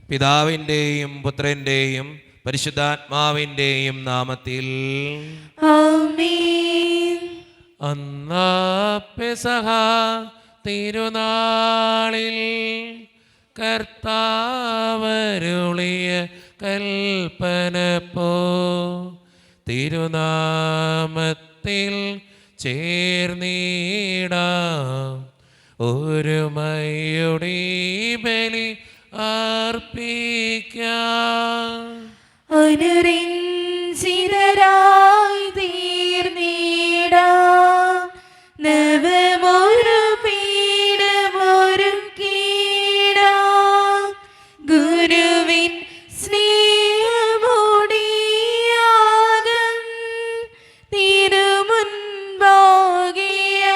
പിതാവിൻ്റെയും പുത്രൻ്റെയും പരിശുദ്ധാത്മാവിൻ്റെയും നാമത്തിൽ ആമേൻ. അന്നാ പെസഹ തിരുനാളിൽ കർത്താവരുളിയ കൽപ്പന പോ തിരുനാമത്തിൽ ചേർന്നിടാം ഒരുമയുടെ ബലി അർപ്പിക്കാം. അനുരഞ്ജിതരായി തീർന്നിടാം നവമൊരു പീഠമൊരുക്കിടാം ഗുരുവിൻ സ്നേഹമോടിയാകം തിരുമുൻപാകെ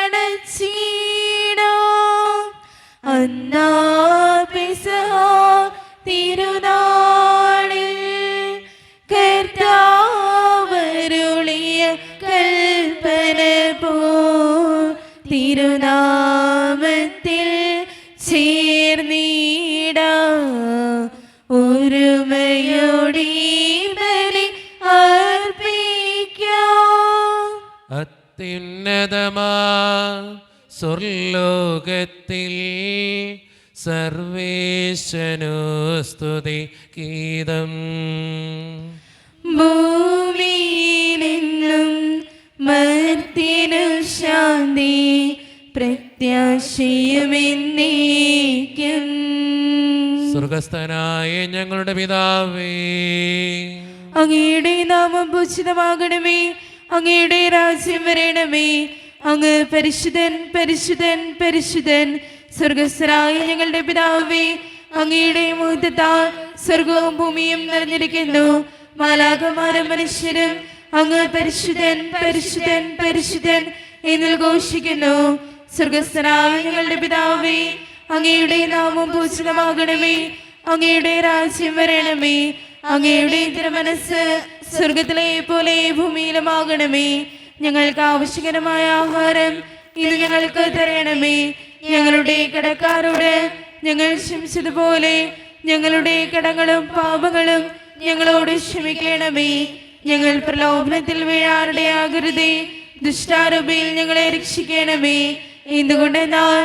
അടച്ചിടാം. അന്നാ പെസഹ തിരുനാളിൽ കർത്താവരുളിയ കൽപ്പന പോ തിരുനാമത്തിൽ ചേർന്നിടാം ഒരുമയോടെ ബലി അർപ്പിക്കാം. അത്യുന്നതമാ സ്വർലോകത്തിൽ സർവേശനു സ്തുതി ഗീതം. ഭൂമിയിലെന്നും മർത്യനു ശാന്തി പ്രത്യാശയുമെന്നേക്കും. സ്വർഗസ്ഥനായ ഞങ്ങളുടെ പിതാവേ, അങ്ങയുടെ നാമം പൂജിതമാകണമേ, അങ്ങയുടെ രാജ്യം വരണമേ, അങ്ങ് പരിശുദ്ധൻ പരിശുദ്ധൻ പരിശുദ്ധൻ. സ്വർഗസ്ഥനായ ഞങ്ങളുടെ പിതാവേ, അങ്ങയുടെ മുഖത്താൽ സ്വർഗവും ഭൂമിയും നിറഞ്ഞിരിക്കുന്നു. മാലാഖമാരും മനുഷ്യരും അങ്ങ് പരിശുദ്ധൻ പരിശുദ്ധൻ പരിശുദ്ധൻ എന്ന് ഘോഷിക്കുന്നു. സ്വർഗസ്ഥനായ ഞങ്ങളുടെ പിതാവേ, അങ്ങയുടെ നാമം പൂജിതമാകണമേ, അങ്ങയുടെ രാജ്യം വരണമേ, അങ്ങയുടെ തിരുമനസ്സ് സ്വർഗത്തിലെ പോലെ ഭൂമിയിലുമാകണമേ. ഞങ്ങൾക്ക് ആവശ്യകരമായ ആഹാരം ഇത് ഞങ്ങൾക്ക് തരണമേ. ഞങ്ങളുടെ കടക്കാരോട് ഞങ്ങൾ ക്ഷമിച്ചതുപോലെ ഞങ്ങളുടെ കടങ്ങളും പാപങ്ങളും ഞങ്ങളോട് ക്ഷമിക്കണമേ. ഞങ്ങൾ പ്രലോഭനത്തിൽ വീഴാനിടയാകരുതേ, ദുഷ്ടാരൂപിയിൽ ഞങ്ങളെ രക്ഷിക്കണമേ. എന്തുകൊണ്ടെന്നാൽ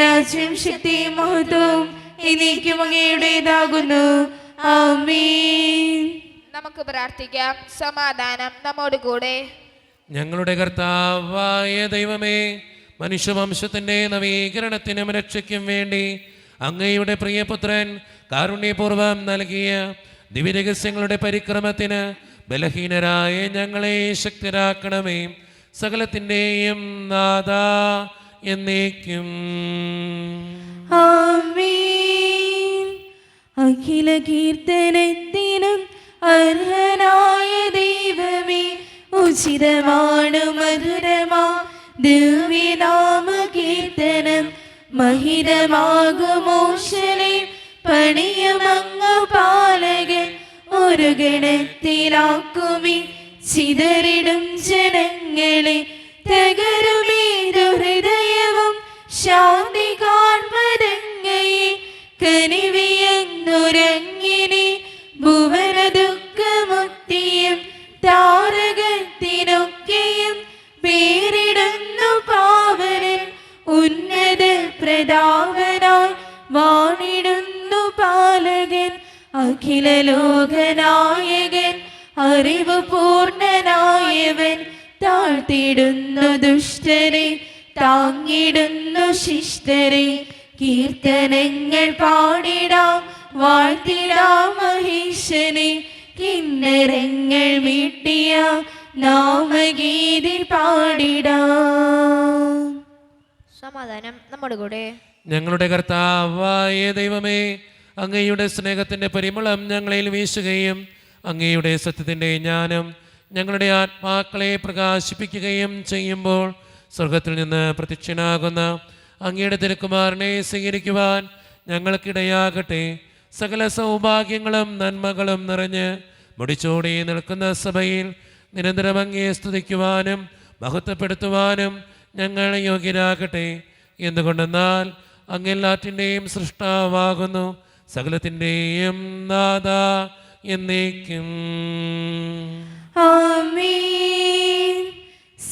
രാജ്യം ശക്തിയും മഹത്വവും എന്നേക്കും അങ്ങയുടേതാകുന്നു. ആമേൻ. നമുക്ക് പ്രാർത്ഥിക്കാം. സമാധാനം നമ്മോട് കൂടെ. ഞങ്ങളുടെ കർത്താവായ ദൈവമേ, മനുഷ്യവംശത്തിൻ്റെ നവീകരണത്തിനും രക്ഷയ്ക്കും വേണ്ടി അങ്ങയുടെ പ്രിയപുത്രൻ കാരുണ്യപൂർവം നൽകിയ ദിവ്യരഹസ്യങ്ങളുടെ പരിക്രമത്തിന് ബലഹീനരായ ഞങ്ങളെ ശക്തരാക്കണമേ. സകലത്തിൻ്റെയും നാഥ എന്നേക്കും. ആമേൻ. അഖില കീർത്തനത്തിനും അർഹനായ ദൈവമേ, ഉചിതമാണ് മധുരമാ ദിവ്യനാമ കീർത്തനം. മഹിതമാകുമോശലെ പണിയമങ്ങു പാലകൻ ഒരു ഗണത്തിലാക്കുമി ചിതറിടും ജനങ്ങളെ. തകരുമേതു ഹൃദയവും ശാന്തി കാൺമരങ്ങയെ കനിവിയെന്നുരങ്ങിനെ ഭുവന ദുഃഖമുക്തിയും താരകത്തിനൊക്കെയും പേരിടുന്നു പാവനൻ. ഉന്നത പ്രതാപനായി വാണിടുന്നു പാലകൻ. അഖില ലോകനായകൻ അറിവ് പൂർണ്ണനായവൻ. താഴ്ത്തിടുന്നു ദുഷ്ടരെ താങ്ങിടുന്നു ശിഷ്ടരെ. കീർത്തനങ്ങൾ പാടിടാം വാഴ്ത്തിടാം മഹേശനെ. കിന്നരങ്ങൾ മീട്ടിയ നാമഗീതി പാടിടാം. സമാധാനം നമ്മോട് കൂടെ. ഞങ്ങളുടെ കർത്താവായ ദൈവമേ, അങ്ങയുടെ സ്നേഹത്തിൻ്റെ പരിമളം ഞങ്ങളിൽ വീശുകയും അങ്ങയുടെ സത്യത്തിൻ്റെ ജ്ഞാനം ഞങ്ങളുടെ ആത്മാക്കളെ പ്രകാശിപ്പിക്കുകയും ചെയ്യുമ്പോൾ സ്വർഗത്തിൽ നിന്ന് പ്രത്യക്ഷനാകുന്ന അങ്ങയുടെ തിരുക്കുമാരനെ സ്വീകരിക്കുവാൻ ഞങ്ങൾക്കിടയാകട്ടെ. സകല സൗഭാഗ്യങ്ങളും നന്മകളും നിറഞ്ഞ് മുടിച്ചോടി നിൽക്കുന്ന സഭയിൽ നിരന്തരം അങ്ങയെ സ്തുതിക്കുവാനും മഹത്വപ്പെടുത്തുവാനും ഞങ്ങൾ യോഗ്യരാകട്ടെ. എന്തുകൊണ്ടെന്നാൽ അങ്ങെല്ലാറ്റിൻ്റെയും സൃഷ്ടാവാകുന്നു. സകലത്തിൻ്റെയും നാഥ എന്നേക്കും. ആമേൻ.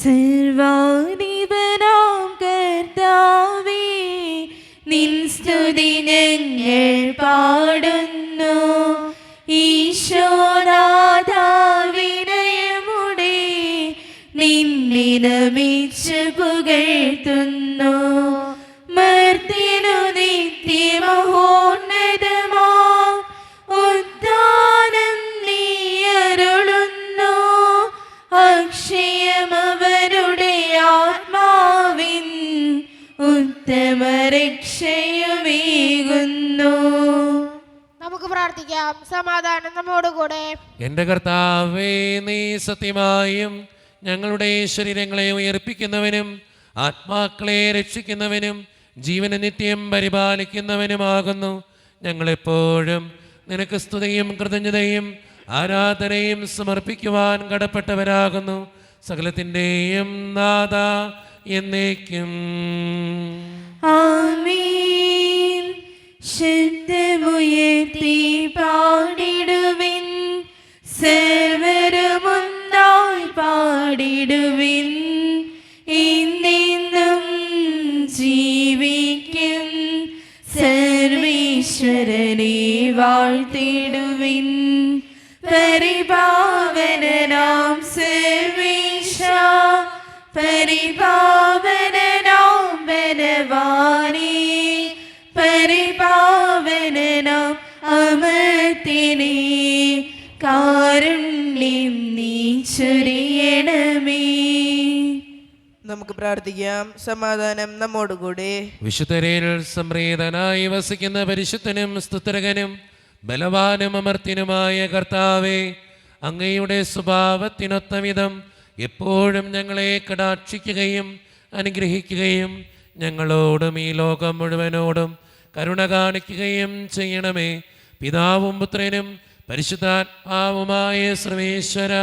സർവാധിപനാം കർത്താവേ, നിൻ സ്തുതി ഞങ്ങൾ പാടുന്നു. ഈശോനാഥാ വിനയമുടെ നിന്നെ നമിച്ച് പുകഴ്ത്തുന്നു. മർത്യനു നിത്യമഹോന്നതമാ ഉദ്ധാനം നീ അരുളുന്നു. അക്ഷയമവരുടെ ആത്മാവിൻ ഉത്തമരക്ഷയുമേകുന്നു. നമുക്ക് പ്രാർത്ഥിക്കാം. സമാധാനം നമ്മോടുകൂടെ. എൻ്റെ കർത്താവേ, നീ സത്യമായും ഞങ്ങളുടെ ശരീരങ്ങളെ ഉയർപ്പിക്കുന്നവനും ആത്മാക്കളെ രക്ഷിക്കുന്നവനും ജീവനെ നിത്യം പരിപാലിക്കുന്നവനുമാകുന്നു. ഞങ്ങളെപ്പോഴും നിനക്ക് സ്തുതിയും കൃതജ്ഞതയും ആരാധനയും സമർപ്പിക്കുവാൻ കടപ്പെട്ടവരാകുന്നു. സകലത്തിൻ്റെയും നാഥ എന്നേക്കും. ആമേൻ. ശബ്ദമുയർത്തി പാടിടുവിൻ, സർവരുമൊന്നായി പാടിടുവിൻ. എന്നെന്നും ജീവിക്കും സർവീശ്വരനെ വാഴ്ത്തിടുവിൻ. പരിപാവനനാം സർവീശ, പരിപാവനനാം ബലവാനേ, പരിപാവനനാം അമർത്തിനേ, കാരുണ്യം നീ ചൊരിയണമേ. നമുക്ക് പ്രാർത്ഥിക്കാം. സമാധാനം നമ്മോടുകൂടെ. വിശുദ്ധരിൽ സംപ്രീതനായി വസിക്കുന്ന പരിശുദ്ധനും സ്തുതരകനും ബലവാനും അമർത്തിനുമായ കർത്താവേ, അങ്ങയുടെ സ്വഭാവത്തിനൊത്ത വിധം എപ്പോഴും ഞങ്ങളെ കടാക്ഷിക്കുകയും അനുഗ്രഹിക്കുകയും ഞങ്ങളോടും ഈ ലോകം മുഴുവനോടും കരുണ കാണിക്കുകയും ചെയ്യണമേ. പിതാവും പുത്രനും പരിശുദ്ധാത്മാവുമായ സർവേശ്വര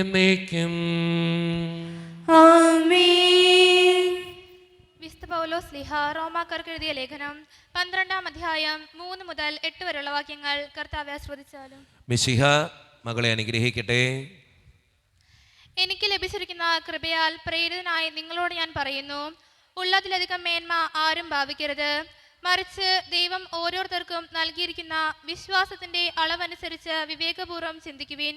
എന്നേക്കും. ആമേൻ. വിശുദ്ധ പൗലോസ് ശ്ലീഹ റോമാക്കാർക്ക് എഴുതിയ ലേഖനം 12-ാം അധ്യായം 3 മുതൽ 8 വരെയുള്ള വാക്യങ്ങൾ കർത്താവെ ആസ്വദിച്ചാലും. മിശിഹ മകളെ അനുഗ്രഹിക്കട്ടെ. എനിക്ക് ലഭിച്ചിരിക്കുന്ന കൃപയാൽ പ്രേരിതനായി നിങ്ങളോട് ഞാൻ പറയുന്നു, ഉള്ളതിലധികം മേന്മ ആരും ഭാവിക്കരുത്. മറിച്ച് ദൈവം ഓരോരുത്തർക്കും നൽകിയിരിക്കുന്ന വിശ്വാസത്തിന്റെ അളവനുസരിച്ച് വിവേകപൂർവ്വം ചിന്തിക്കുവിൻ.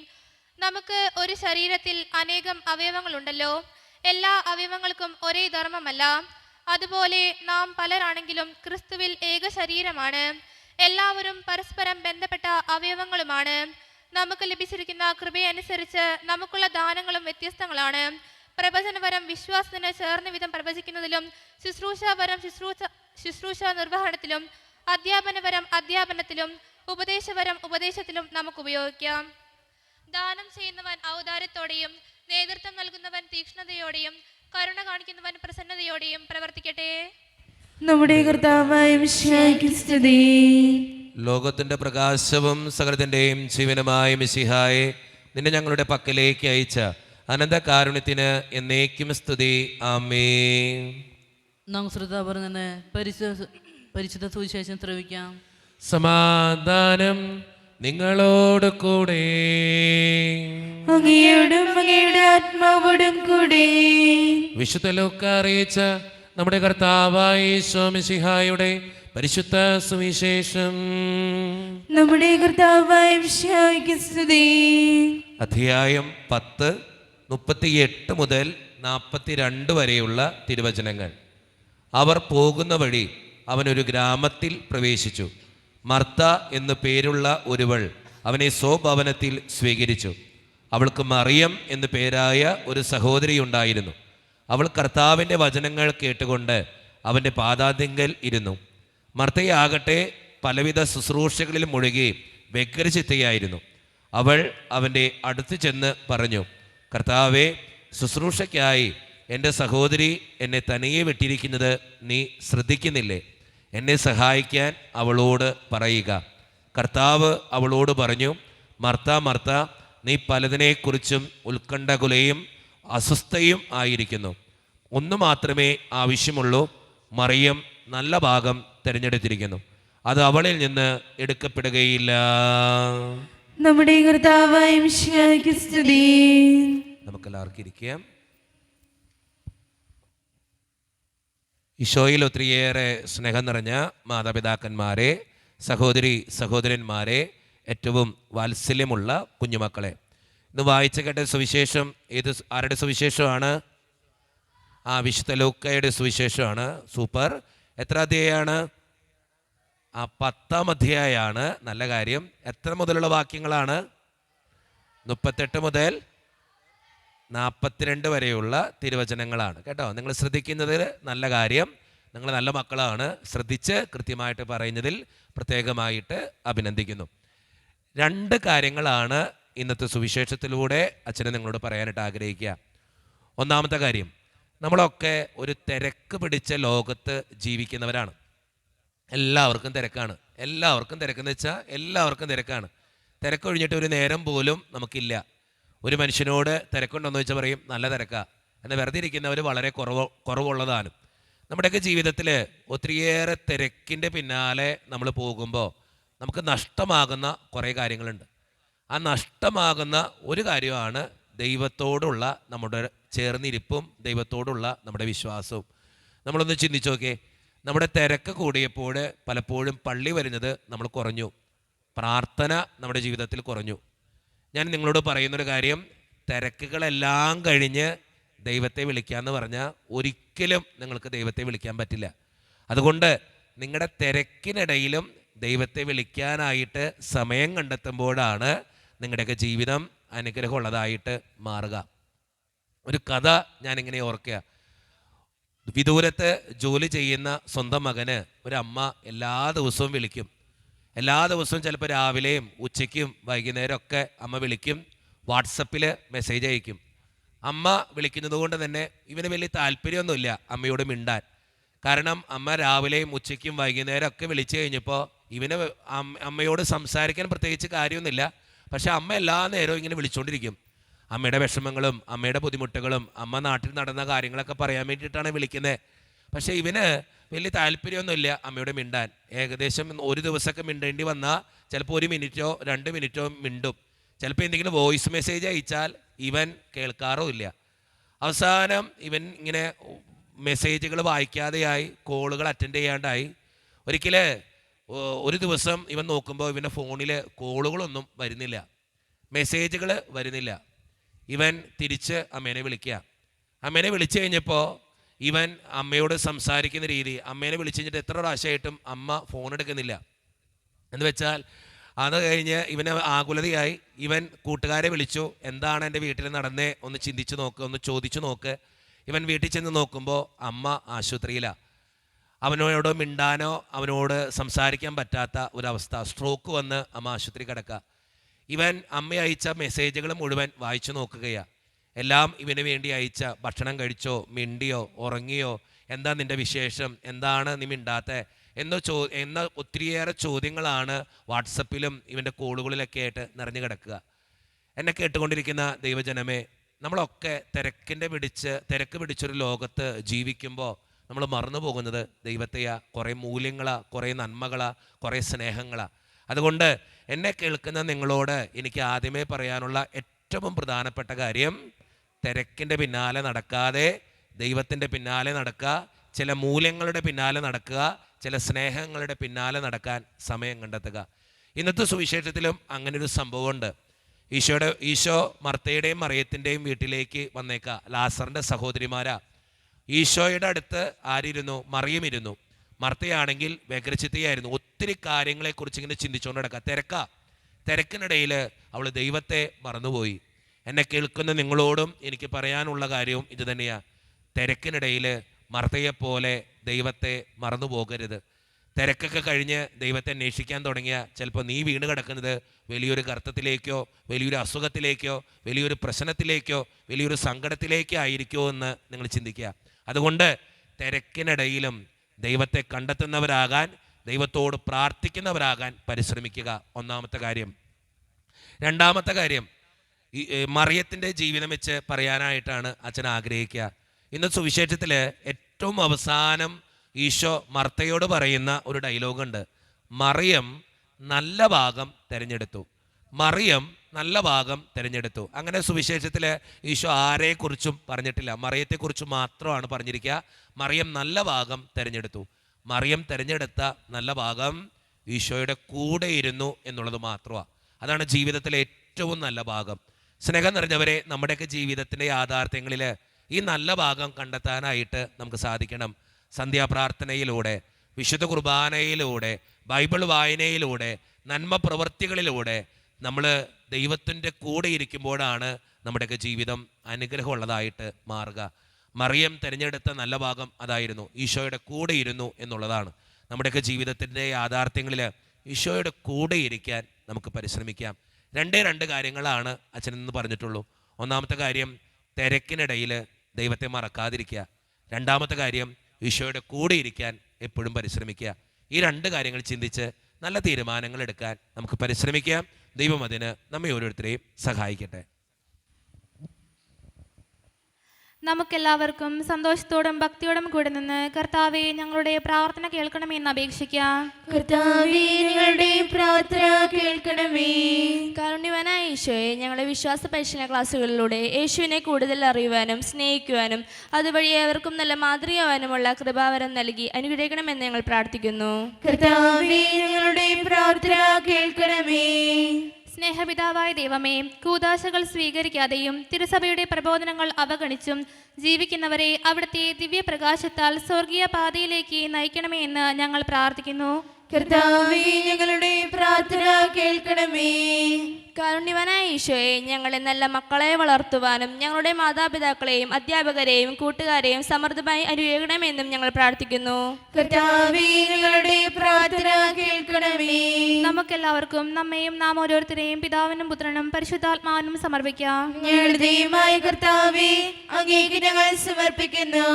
നമുക്ക് ഒരു ശരീരത്തിൽ അനേകം അവയവങ്ങളുണ്ടല്ലോ, എല്ലാ അവയവങ്ങൾക്കും ഒരേ ധർമ്മമല്ല. അതുപോലെ നാം പലരാണെങ്കിലും ക്രിസ്തുവിൽ ഏക ശരീരമാണ്, എല്ലാവരും പരസ്പരം ബന്ധപ്പെട്ട അവയവങ്ങളുമാണ്. നമുക്ക് ലഭിച്ചിരിക്കുന്ന കൃപയനുസരിച്ച് നമുക്കുള്ള ദാനങ്ങളും വ്യത്യസ്തങ്ങളാണ്. പ്രവചനപരം വിശ്വാസത്തിന് ചേർന്ന വിധം പ്രവചിക്കുന്നതിലും, ശുശ്രൂഷാപരം ശുശ്രൂഷ നിർവഹണത്തിലും, അധ്യാപനപരം അധ്യാപനത്തിലും, ഉപദേശപരം ഉപദേശത്തിലും നമുക്ക് ഉപയോഗിക്കാം. ദാനം ചെയ്യുന്നവൻ ഔദാര്യത്തോടെയും നേതൃത്വം നൽകുന്നവൻ തീക്ഷ്ണതയോടെയും കരുണ കാണിക്കുന്നവൻ പ്രസന്നതയോടെയും പ്രവർത്തിക്കട്ടെ. നമ്മുടെ കർത്താവായ മിശിഹായ്ക്ക് സ്തുതി. ലോകത്തിൻ്റെ പ്രകാശവും സകലത്തിൻ്റെയും ജീവനുമായ മിശിഹായെ, നിന്നെ ഞങ്ങളുടെ പക്കലേക്ക് അയച്ച അനന്തകാരുണ്യത്തിന് എന്നേക്കും സ്തുതി. ആമേൻ. നാം ശ്രദ്ധാപൂർവം തന്നെ പരിശുദ്ധ സുവിശേഷം ശ്രവിക്കാം. സമാധാനം നിങ്ങളോട് കൂടെ. അങ്ങയോടും അങ്ങയുടെ ആത്മാവോടും കൂടെ. വിശുദ്ധ ലൂക്കാ അറിയിച്ച നമ്മുടെ കർത്താവായ യേശു മിശിഹായുടെ പരിശുദ്ധ സുവിശേഷം. നമ്മുടെ കർത്താവായ മിശിഹായ്ക്ക് സ്തുതി. അധ്യായം 10 38 മുതൽ 42 വരെയുള്ള തിരുവചനങ്ങൾ. അവർ പോകുന്ന വഴി അവനൊരു ഗ്രാമത്തിൽ പ്രവേശിച്ചു. മർത്ത എന്നു പേരുള്ള ഒരുവൾ അവനെ സ്വഭവനത്തിൽ സ്വീകരിച്ചു. അവൾക്ക് മറിയം എന്നു പേരായ ഒരു സഹോദരി ഉണ്ടായിരുന്നു. അവൾ കർത്താവിൻ്റെ വചനങ്ങൾ കേട്ടുകൊണ്ട് അവൻ്റെ പാദാതിങ്കൽ ഇരുന്നു. മർത്തയാകട്ടെ പലവിധ ശുശ്രൂഷകളിൽ മുഴുകി വ്യഗ്രചിത്തയായിരുന്നു. അവൾ അവൻ്റെ അടുത്ത് ചെന്ന് പറഞ്ഞു, കർത്താവെ, ശുശ്രൂഷയ്ക്കായി എൻ്റെ സഹോദരി എന്നെ തനിയെ വിട്ടിരിക്കുന്നത് നീ ശ്രദ്ധിക്കുന്നില്ലേ? എന്നെ സഹായിക്കാൻ അവളോട് പറയുക. കർത്താവ് അവളോട് പറഞ്ഞു, മർത്ത മർത്ത, നീ പലതിനെക്കുറിച്ചും ഉത്കണ്ഠകുലയും അസ്വസ്ഥയും ആയിരിക്കുന്നു. ഒന്നു മാത്രമേ ആവശ്യമുള്ളൂ. മറിയം നല്ല ഭാഗം തിരഞ്ഞെടുത്തിരിക്കുന്നു, അത് അവളിൽ നിന്ന് എടുക്കപ്പെടുകയില്ല. നമ്മുടെ കർത്താവായ മിശിഹായ്ക്ക് സ്തുതി. നമുക്കെല്ലാവർക്കും ഇരിക്കാം. ഈശോയിൽ ഒത്തിരിയേറെ സ്നേഹം നിറഞ്ഞ മാതാപിതാക്കന്മാരെ, സഹോദരി സഹോദരന്മാരെ, ഏറ്റവും വാത്സല്യമുള്ള കുഞ്ഞുമക്കളെ, ഇന്ന് വായിച്ച കേട്ട സുവിശേഷം ആരുടെ സുവിശേഷമാണ്? വിശുദ്ധ ലൂക്കയുടെ സുവിശേഷമാണ്. സൂപ്പർ. എത്ര അധ്യായമാണ്? 10-ാം അധ്യായമാണ്. നല്ല കാര്യം. എത്ര മുതലുള്ള വാക്യങ്ങളാണ്? 38 മുതൽ 42 വരെയുള്ള തിരുവചനങ്ങളാണ് കേട്ടോ. നിങ്ങൾ ശ്രദ്ധിക്കുന്നതിൽ നല്ല കാര്യം. നിങ്ങൾ നല്ല മക്കളാണ്. ശ്രദ്ധിച്ച് കൃത്യമായിട്ട് പറയുന്നതിൽ പ്രത്യേകമായിട്ട് അഭിനന്ദിക്കുന്നു. 2 കാര്യങ്ങളാണ് ഇന്നത്തെ സുവിശേഷത്തിലൂടെ അച്ഛനെ നിങ്ങളോട് പറയാനായിട്ട് ആഗ്രഹിക്കുക. ഒന്നാമത്തെ കാര്യം, നമ്മളൊക്കെ ഒരു തിരക്ക് പിടിച്ച ലോകത്ത് ജീവിക്കുന്നവരാണ്. എല്ലാവർക്കും തിരക്കാണ്. എല്ലാവർക്കും തിരക്കെന്ന് വെച്ചാൽ എല്ലാവർക്കും തിരക്കാണ്. തിരക്കൊഴിഞ്ഞിട്ട് ഒരു നേരം പോലും നമുക്കില്ല. ഒരു മനുഷ്യനോട് തിരക്കുണ്ടോയെന്ന് വെച്ചാൽ പറയും നല്ല തിരക്കാണ്. എന്നാൽ വെറുതെ ഇരിക്കുന്നവർ വളരെ കുറവുള്ളതാണ്. നമ്മുടെയൊക്കെ ജീവിതത്തിൽ ഒത്തിരിയേറെ തിരക്കിൻ്റെ പിന്നാലെ നമ്മൾ പോകുമ്പോൾ നമുക്ക് നഷ്ടമാകുന്ന കുറേ കാര്യങ്ങളുണ്ട്. ആ നഷ്ടമാകുന്ന ഒരു കാര്യമാണ് ദൈവത്തോടുള്ള നമ്മുടെ ചേർന്നിരിപ്പും ദൈവത്തോടുള്ള നമ്മുടെ വിശ്വാസവും. നമ്മളൊന്ന് ചിന്തിച്ച് നോക്കിയേ. നമ്മുടെ തിരക്ക് കൂടിയപ്പോൾ പലപ്പോഴും പള്ളി വരുന്നത് നമ്മൾ കുറഞ്ഞു. പ്രാർത്ഥന നമ്മുടെ ജീവിതത്തിൽ കുറഞ്ഞു. ഞാൻ നിങ്ങളോട് പറയുന്നൊരു കാര്യം, തിരക്കുകളെല്ലാം കഴിഞ്ഞ് ദൈവത്തെ വിളിക്കാമെന്ന് പറഞ്ഞാൽ ഒരിക്കലും നിങ്ങൾക്ക് ദൈവത്തെ വിളിക്കാൻ പറ്റില്ല. അതുകൊണ്ട് നിങ്ങളുടെ തിരക്കിനിടയിലും ദൈവത്തെ വിളിക്കാനായിട്ട് സമയം കണ്ടെത്തുമ്പോഴാണ് നിങ്ങളുടെയൊക്കെ ജീവിതം അനുഗ്രഹമുള്ളതായിട്ട് മാറുക. ഒരു കഥ ഞാനിങ്ങനെ ഓർക്കുക. വിദൂരത്ത് ജോലി ചെയ്യുന്ന സ്വന്തം മകന് ഒരമ്മ എല്ലാ ദിവസവും വിളിക്കും. എല്ലാ ദിവസവും ചിലപ്പോൾ രാവിലെയും ഉച്ചയ്ക്കും വൈകുന്നേരം ഒക്കെ അമ്മ വിളിക്കും. വാട്സപ്പിൽ മെസ്സേജ് അയക്കും. അമ്മ വിളിക്കുന്നത് കൊണ്ട് തന്നെ ഇവന് വലിയ താല്പര്യമൊന്നുമില്ല അമ്മയോട് മിണ്ടാൻ. കാരണം അമ്മ രാവിലെയും ഉച്ചയ്ക്കും വൈകുന്നേരം ഒക്കെ വിളിച്ചു കഴിഞ്ഞപ്പോൾ ഇവന് അമ്മയോട് സംസാരിക്കാൻ പ്രത്യേകിച്ച് കാര്യമൊന്നുമില്ല. പക്ഷെ അമ്മ എല്ലാ നേരവും ഇങ്ങനെ വിളിച്ചുകൊണ്ടിരിക്കും. അമ്മയുടെ വിഷമങ്ങളും അമ്മയുടെ ബുദ്ധിമുട്ടുകളും അമ്മ നാട്ടിൽ നടന്ന കാര്യങ്ങളൊക്കെ പറയാൻ വേണ്ടിയിട്ടാണ് വിളിക്കുന്നത്. പക്ഷേ ഇവന് വലിയ താല്പര്യമൊന്നുമില്ല അമ്മയോട് മിണ്ടാൻ. ഏകദേശം ഒരു ദിവസമൊക്കെ മിണ്ടേണ്ടി വന്നാൽ ചിലപ്പോൾ 1 മിനിറ്റോ 2 മിനിറ്റോ മിണ്ടും. ചിലപ്പോൾ എന്തെങ്കിലും വോയിസ് മെസ്സേജ് അയച്ചാൽ ഇവൻ കേൾക്കാറോ ഇല്ല. അവസാനം ഇവൻ ഇങ്ങനെ മെസ്സേജുകൾ വായിക്കാതെയായി, കോളുകൾ അറ്റൻഡ് ചെയ്യാണ്ടായി. ഒരിക്കൽ ഒരു ദിവസം ഇവൻ നോക്കുമ്പോൾ ഇവൻ്റെ ഫോണിൽ കോളുകളൊന്നും വരുന്നില്ല, മെസ്സേജുകൾ വരുന്നില്ല. ഇവൻ തിരിച്ച് അമ്മേനെ വിളിക്കുക. അമ്മേനെ വിളിച്ചു കഴിഞ്ഞപ്പോൾ ഇവൻ അമ്മയോട് സംസാരിക്കുന്ന രീതി, അമ്മേനെ വിളിച്ചു കഴിഞ്ഞിട്ട് എത്ര പ്രാവശ്യമായിട്ടും അമ്മ ഫോൺ എടുക്കുന്നില്ല. എന്ന് വെച്ചാൽ അത് കഴിഞ്ഞ് ഇവന് ആകുലതയായി. ഇവൻ കൂട്ടുകാരെ വിളിച്ചു, എന്താണ് എൻ്റെ വീട്ടിൽ നടന്നേ ഒന്ന് ചിന്തിച്ച് നോക്ക്, ഒന്ന് ചോദിച്ചു നോക്ക്. ഇവൻ വീട്ടിൽ ചെന്ന് നോക്കുമ്പോൾ അമ്മ ആശുപത്രിയിലാണ്. അവനോട് മിണ്ടാനോ അവനോട് സംസാരിക്കാൻ പറ്റാത്ത ഒരവസ്ഥ. സ്ട്രോക്ക് വന്ന് അമ്മ ആശുപത്രി കിടക്കുക. ഇവൻ അമ്മ അയച്ച മെസ്സേജുകൾ മുഴുവൻ വായിച്ചു നോക്കുകയാണ്. എല്ലാം ഇവന് വേണ്ടി അയച്ച, ഭക്ഷണം കഴിച്ചോ, മിണ്ടിയോ, ഉറങ്ങിയോ, എന്താ നിൻ്റെ വിശേഷം, എന്താണ് നീ മിണ്ടാത്ത എന്ന ഒത്തിരിയേറെ ചോദ്യങ്ങളാണ് വാട്സപ്പിലും ഇവൻ്റെ കോളുകളിലൊക്കെ ആയിട്ട് നിറഞ്ഞു കിടക്കുക. എന്നെ കേട്ടുകൊണ്ടിരിക്കുന്ന ദൈവജനമേ, നമ്മളൊക്കെ തിരക്ക് പിടിച്ചൊരു ലോകത്ത് ജീവിക്കുമ്പോൾ നമ്മൾ മറന്നു പോകുന്നത് ദൈവത്തെയാ. കുറേ മൂല്യങ്ങളാ, കുറേ നന്മകളാ, കുറേ സ്നേഹങ്ങളാ. അതുകൊണ്ട് എന്നെ കേൾക്കുന്ന നിങ്ങളോട് എനിക്ക് ആദ്യമേ പറയാനുള്ള ഏറ്റവും പ്രധാനപ്പെട്ട കാര്യം, തിരക്കിൻ്റെ പിന്നാലെ നടക്കാതെ ദൈവത്തിൻ്റെ പിന്നാലെ നടക്കുക, ചില മൂല്യങ്ങളുടെ പിന്നാലെ നടക്കുക, ചില സ്നേഹങ്ങളുടെ പിന്നാലെ നടക്കാൻ സമയം കണ്ടെത്തുക. ഇന്നത്തെ സുവിശേഷത്തിലും അങ്ങനൊരു സംഭവമുണ്ട്. ഈശോ മർത്തയുടെയും മറിയത്തിൻ്റെയും വീട്ടിലേക്ക് വന്നേക്കുക. ലാസറിൻ്റെ സഹോദരിമാരാ. ഈശോയുടെ അടുത്ത് ആരിരുന്നു? മറിയം ഇരുന്നു. മർത്തയാണെങ്കിൽ വ്യഗ്രചിത്തയായിരുന്നു. ഒത്തിരി കാര്യങ്ങളെക്കുറിച്ച് ഇങ്ങനെ ചിന്തിച്ചുകൊണ്ട് കിടക്കുക. തിരക്കിനിടയിൽ അവൾ ദൈവത്തെ മറന്നുപോയി. എന്നെ കേൾക്കുന്ന നിങ്ങളോടും എനിക്ക് പറയാനുള്ള കാര്യവും ഇത് തന്നെയാണ്. തിരക്കിനിടയിൽ മർത്തയെപ്പോലെ ദൈവത്തെ മറന്നു പോകരുത്. തിരക്കൊക്കെ കഴിഞ്ഞ് ദൈവത്തെ അന്വേഷിക്കാൻ തുടങ്ങിയ ചിലപ്പോൾ നീ വീണ് കിടക്കുന്നത് വലിയൊരു ഗർത്തത്തിലേക്കോ, വലിയൊരു അസുഖത്തിലേക്കോ, വലിയൊരു പ്രശ്നത്തിലേക്കോ, വലിയൊരു സങ്കടത്തിലേക്കോ ആയിരിക്കുമോ എന്ന് നിങ്ങൾ ചിന്തിക്കുക. അതുകൊണ്ട് തിരക്കിനിടയിലും ദൈവത്തെ കണ്ടെത്തുന്നവരാകാൻ, ദൈവത്തോട് പ്രാർത്ഥിക്കുന്നവരാകാൻ പരിശ്രമിക്കുക. ഒന്നാമത്തെ കാര്യം. രണ്ടാമത്തെ കാര്യം, മറിയത്തിൻ്റെ ജീവിതം വെച്ച് പറയാനായിട്ടാണ് അച്ഛൻ ആഗ്രഹിക്കുക. ഇന്ന് സുവിശേഷത്തിൽ ഏറ്റവും അവസാനം ഈശോ മർത്തയോട് പറയുന്ന ഒരു ഡയലോഗുണ്ട്. മറിയം നല്ല ഭാഗം തിരഞ്ഞെടുത്തു. മറിയം നല്ല ഭാഗം തിരഞ്ഞെടുത്തു. അങ്ങനെ സുവിശേഷത്തിൽ ഈശോ ആരെക്കുറിച്ചും പറഞ്ഞിട്ടില്ല, മറിയത്തെക്കുറിച്ച് മാത്രമാണ് പറഞ്ഞിരിക്കുക. മറിയം നല്ല ഭാഗം തിരഞ്ഞെടുത്തു. മറിയം തിരഞ്ഞെടുത്ത നല്ല ഭാഗം ഈശോയുടെ കൂടെ ഇരുന്നു എന്നുള്ളത് മാത്രമാണ്. അതാണ് ജീവിതത്തിലെ ഏറ്റവും നല്ല ഭാഗം. സ്നേഹം നിറഞ്ഞവരെ, നമ്മുടെയൊക്കെ ജീവിതത്തിൻ്റെ യാഥാർത്ഥ്യങ്ങളിൽ ഈ നല്ല ഭാഗം കണ്ടെത്താനായിട്ട് നമുക്ക് സാധിക്കണം. സന്ധ്യാപ്രാർത്ഥനയിലൂടെ, വിശുദ്ധ കുർബാനയിലൂടെ, ബൈബിൾ വായനയിലൂടെ, നന്മ പ്രവൃത്തികളിലൂടെ നമ്മൾ ദൈവത്തിൻ്റെ കൂടെ ഇരിക്കുമ്പോഴാണ് നമ്മുടെയൊക്കെ ജീവിതം അനുഗ്രഹമുള്ളതായിട്ട് മാറുക. മറിയം തിരഞ്ഞെടുത്ത നല്ല ഭാഗം അതായിരുന്നു, ഈശോയുടെ കൂടെ ഇരുന്നു എന്നുള്ളതാണ്. നമ്മുടെയൊക്കെ ജീവിതത്തിൻ്റെ യാഥാർത്ഥ്യങ്ങളിൽ ഈശോയുടെ കൂടെ ഇരിക്കാൻ നമുക്ക് പരിശ്രമിക്കാം. രണ്ട് കാര്യങ്ങളാണ് അച്ഛൻ ഇന്ന് പറഞ്ഞിട്ടുള്ളൂ. ഒന്നാമത്തെ കാര്യം, തിരക്കിനിടയിൽ ദൈവത്തെ മറക്കാതിരിക്കുക. രണ്ടാമത്തെ കാര്യം, ഈശോയുടെ കൂടെ ഇരിക്കാൻ എപ്പോഴും പരിശ്രമിക്കുക. ഈ രണ്ട് കാര്യങ്ങൾ ചിന്തിച്ച് നല്ല തീരുമാനങ്ങൾ എടുക്കാൻ നമുക്ക് പരിശ്രമിക്കാം. ദൈവം അതിന് നമ്മെ ഓരോരുത്തരെയും സഹായിക്കട്ടെ. നമുക്കെല്ലാവർക്കും സന്തോഷത്തോടും ഭക്തിയോടും കൂടെ നിന്ന് കർത്താവെ ഞങ്ങളുടെ പ്രാർത്ഥന കേൾക്കണമെന്ന് അപേക്ഷിക്കാം. കർത്താവേ, ഞങ്ങളുടെ പ്രാർത്ഥന കേൾക്കണമേ. കാരുണ്യവാനായ ഈശോയെ, ഞങ്ങളുടെ വിശ്വാസ പരിശീലന ക്ലാസ്സുകളിലൂടെ യേശുവിനെ കൂടുതൽ അറിയുവാനും സ്നേഹിക്കുവാനും അതുവഴി ഏവർക്കും നല്ല മാതൃകയാവാനുമുള്ള കൃപാവരം നൽകി അനുഗ്രഹിക്കണമെന്ന് ഞങ്ങൾ പ്രാർത്ഥിക്കുന്നു. കർത്താവേ, ഞങ്ങളുടെ പ്രാർത്ഥന കേൾക്കണമേ. സ്നേഹപിതാവായ ദൈവമേ, കൂദാശകൾ സ്വീകരിക്കാതെയും തിരുസഭയുടെ പ്രബോധനങ്ങൾ അവഗണിച്ചും ജീവിക്കുന്നവരെ അവിടുത്തെ ദിവ്യപ്രകാശത്താൽ സ്വർഗീയ പാതയിലേക്ക് നയിക്കണമേ എന്ന് ഞങ്ങൾ പ്രാർത്ഥിക്കുന്നു. കർത്താവേ, ഞങ്ങളുടെ പ്രാർത്ഥന കേൾക്കണമേ. കാരുണ്യവാനായ ഈശോയെ, ഞങ്ങളെ നല്ല മക്കളെ വളർത്തുവാനും ഞങ്ങളുടെ മാതാപിതാക്കളെയും അധ്യാപകരെയും കൂട്ടുകാരെയും സമൃദ്ധമായി അനുഗ്രഹിക്കണമെന്നും ഞങ്ങൾ പ്രാർത്ഥിക്കുന്നു. കർത്താവേ, ഞങ്ങളുടെ പ്രാർത്ഥന കേൾക്കണമേ. നമുക്കെല്ലാവർക്കും നമ്മയും നാം ഓരോരുത്തരെയും പിതാവിനും പുത്രനും പരിശുദ്ധാത്മാവിനും സമർപ്പിക്കാം. ഞങ്ങളുടെ ദൈവമായ കർത്താവേ, അങ്ങേക്ക് ഞങ്ങൾ സമർപ്പിക്കുന്നു.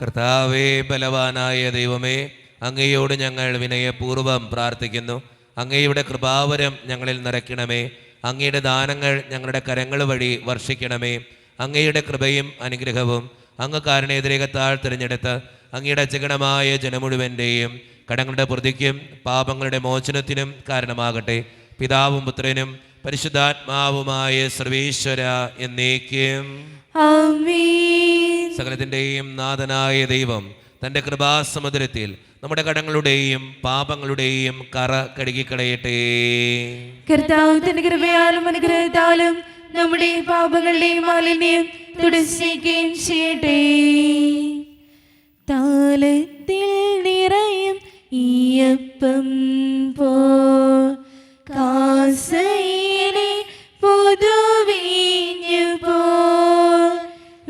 കർത്താവേ, ബലവാനായ ദൈവമേ, അങ്ങയോട് ഞങ്ങൾ വിനയപൂർവ്വം പ്രാർത്ഥിക്കുന്നു. അങ്ങയുടെ കൃപാവരം ഞങ്ങളിൽ നിറയ്ക്കണമേ. അങ്ങയുടെ ദാനങ്ങൾ ഞങ്ങളുടെ കരങ്ങൾ വഴി വർഷിക്കണമേ. അങ്ങയുടെ കൃപയും അനുഗ്രഹവും അങ്ങ് കാരുണ്യതിരകത്താൽ തിരഞ്ഞെടുത്ത് അങ്ങയുടെ അചകണമായ ജനമുഴുവൻ്റെയും കടങ്ങളുടെ പ്രതിക്കും പാപങ്ങളുടെ മോചനത്തിനും കാരണമാകട്ടെ. പിതാവും പുത്രനും പരിശുദ്ധാത്മാവുമായ സർവേശ്വര എന്നേക്കും ആമേൻ. സകലത്തിൻ്റെയും നാഥനായ ദൈവം തൻ്റെ കൃപാസമുദ്രത്തിൽ നമ്മുടെ കടങ്ങളുടെയും പാപങ്ങളുടെയും കറ കഴുകിക്കളയട്ടെ. കർത്താവ് തന്റെ കൃപയാലും അനുഗ്രഹത്താലും നമ്മുടെ പാപങ്ങളുടെയും മാലിന്യം തുടച്ചിരിക്കുകയും ചെയ്യട്ടെ. താലത്തിൽ നിറയും ഈയപ്പം പോ കാസയിലെ പുതുവീഞ്ഞു പോ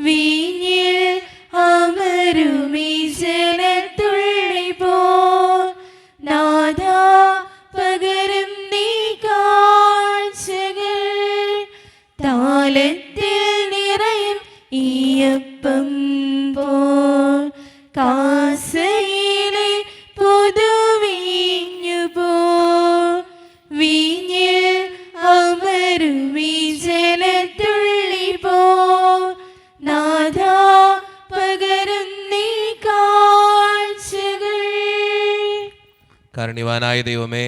വീഞ്ഞിൽ അമരുമീ ജനത്തുള്ളി പോ നാഥാ പകരും നീ കാഴ്ചകൾ. താലത്തിൽ നിറയും ഈയപ്പം പോ കാസയിലെ പുതുവീഞ്ഞു പോ വീഞ്ഞിൽ അമരുമീ ജനത്തുള്ളി പോ നാഥാ പകരും നീ കാഴ്ചകൾ. കാരുണ്യവാനായ ദൈവമേ,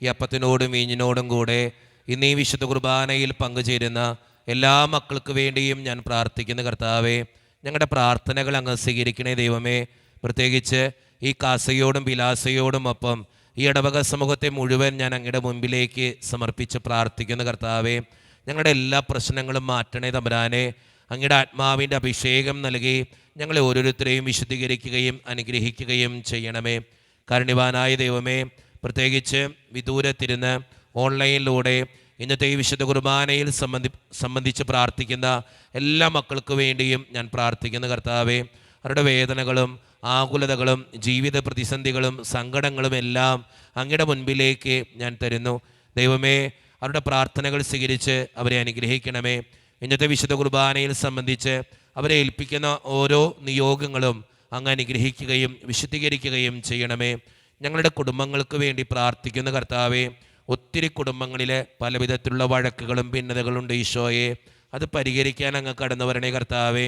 ഈ അപ്പത്തിനോടും വീഞ്ഞിനോടും കൂടെ ഇന്ന് ഈ വിശുദ്ധ കുർബാനയിൽ പങ്കുചേരുന്ന എല്ലാ മക്കൾക്ക് വേണ്ടിയും ഞാൻ പ്രാർത്ഥിക്കുന്ന കർത്താവേ, ഞങ്ങളുടെ പ്രാർത്ഥനകൾ അങ്ങ് സ്വീകരിക്കണേ ദൈവമേ. പ്രത്യേകിച്ച് ഈ കാസയോടും വിലാസയോടും ഒപ്പം ഈ ഇടവക സമൂഹത്തെ മുഴുവൻ ഞാൻ അങ്ങയുടെ മുൻപിലേക്ക് സമർപ്പിച്ച് പ്രാർത്ഥിക്കുന്ന കർത്താവേ, ഞങ്ങളുടെ എല്ലാ പ്രശ്നങ്ങളും മാറ്റണേ തമ്പുരാനെ. അങ്ങയുടെ ആത്മാവിൻ്റെ അഭിഷേകം നൽകി ഞങ്ങളെ ഓരോരുത്തരെയും വിശുദ്ധീകരിക്കുകയും അനുഗ്രഹിക്കുകയും ചെയ്യണമേ. കാരുണ്യവാനായ ദൈവമേ, പ്രത്യേകിച്ച് വിദൂരത്തിരുന്ന് ഓൺലൈനിലൂടെ ഇന്നത്തെ ഈ വിശുദ്ധ കുർബാനയിൽ സംബന്ധിച്ച് പ്രാർത്ഥിക്കുന്ന എല്ലാ മക്കൾക്ക് വേണ്ടിയും ഞാൻ പ്രാർത്ഥിക്കുന്ന കർത്താവേ, അവരുടെ വേദനകളും ആകുലതകളും ജീവിത പ്രതിസന്ധികളും സങ്കടങ്ങളും എല്ലാം അങ്ങയുടെ മുൻപിലേക്ക് ഞാൻ തരുന്നു ദൈവമേ. അവരുടെ പ്രാർത്ഥനകൾ സ്വീകരിച്ച് അവരെ അനുഗ്രഹിക്കണമേ. ഇന്നത്തെ വിശുദ്ധ കുർബാനയിൽ സംബന്ധിച്ച് അവരെ ഏൽപ്പിക്കുന്ന ഓരോ നിയോഗങ്ങളും അങ്ങ് അനുഗ്രഹിക്കുകയും വിശുദ്ധീകരിക്കുകയും ചെയ്യണമേ. ഞങ്ങളുടെ കുടുംബങ്ങൾക്ക് വേണ്ടി പ്രാർത്ഥിക്കുന്ന കർത്താവേ, ഒത്തിരി കുടുംബങ്ങളിൽ പല വിധത്തിലുള്ള വഴക്കുകളും ഭിന്നതകളുണ്ട് ഈശോയെ. അത് പരിഹരിക്കാൻ അങ്ങ് കടന്നു വരണേ കർത്താവേ.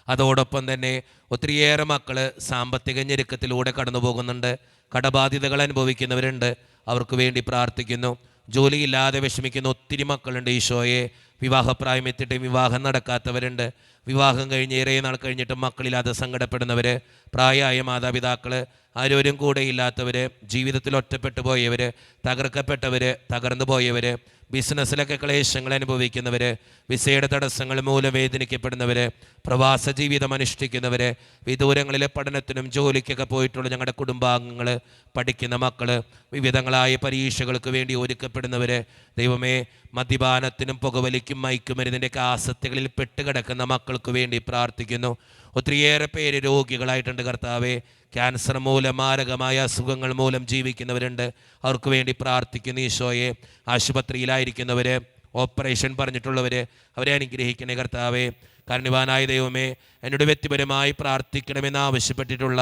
അതോടൊപ്പം തന്നെ ഒത്തിരിയേറെ മക്കൾ സാമ്പത്തിക ഞെരുക്കത്തിലൂടെ കടന്നു പോകുന്നുണ്ട്. കടബാധ്യതകൾ അനുഭവിക്കുന്നവരുണ്ട്, അവർക്ക് വേണ്ടി പ്രാർത്ഥിക്കുന്നു. ജോലിയില്ലാതെ വിഷമിക്കുന്ന ഒത്തിരി മക്കളുണ്ട് ഈശോയെ. വിവാഹപ്രായം എത്തിയിട്ട് വിവാഹം നടക്കാത്തവരുണ്ട്, വിവാഹം കഴിഞ്ഞ് ഏറെ നാൾ കഴിഞ്ഞിട്ട് മക്കളില്ലാതെ സങ്കടപ്പെടുന്നവർ, പ്രായമായ മാതാപിതാക്കൾ, ആരോരും കൂടെ ഇല്ലാത്തവർ, ജീവിതത്തിൽ ഒറ്റപ്പെട്ടു പോയവർ, തകർക്കപ്പെട്ടവർ, തകർന്നു പോയവർ, ബിസിനസ്സിലൊക്കെ ക്ലേശങ്ങൾ അനുഭവിക്കുന്നവർ, വിസയുടെ തടസ്സങ്ങൾ മൂലം വേദനിക്കപ്പെടുന്നവർ, പ്രവാസ ജീവിതം അനുഷ്ഠിക്കുന്നവർ, വിദൂരങ്ങളിലെ പഠനത്തിനും ജോലിക്കൊക്കെ പോയിട്ടുള്ള ഞങ്ങളുടെ കുടുംബാംഗങ്ങൾ, പഠിക്കുന്ന മക്കൾ, വിവിധങ്ങളായ പരീക്ഷകൾക്ക് വേണ്ടി ഒരുക്കപ്പെടുന്നവർ, ദൈവമേ മദ്യപാനത്തിനും പുകവലിക്കും മയക്കുമരുന്നിൻ്റെയൊക്കെ ആസക്തികളിൽ പെട്ടുകിടക്കുന്ന മക്കൾക്ക് വേണ്ടി പ്രാർത്ഥിക്കുന്നു. ഒത്തിരിയേറെ പേര് രോഗികളായിട്ടുണ്ട് കർത്താവേ. ക്യാൻസർ മൂലം, മാരകമായ അസുഖങ്ങൾ മൂലം ജീവിക്കുന്നവരുണ്ട്, അവർക്ക് വേണ്ടി പ്രാർത്ഥിക്കുന്നു ഈശോയെ. ആശുപത്രിയിലായിരിക്കുന്നവർ, ഓപ്പറേഷൻ പറഞ്ഞിട്ടുള്ളവർ, അവരെ അനുഗ്രഹിക്കണേ കർത്താവേ. കാരുണ്യവാനായ ദൈവമേ, എന്നോട് വ്യക്തിപരമായി പ്രാർത്ഥിക്കണമെന്ന് ആവശ്യപ്പെട്ടിട്ടുള്ള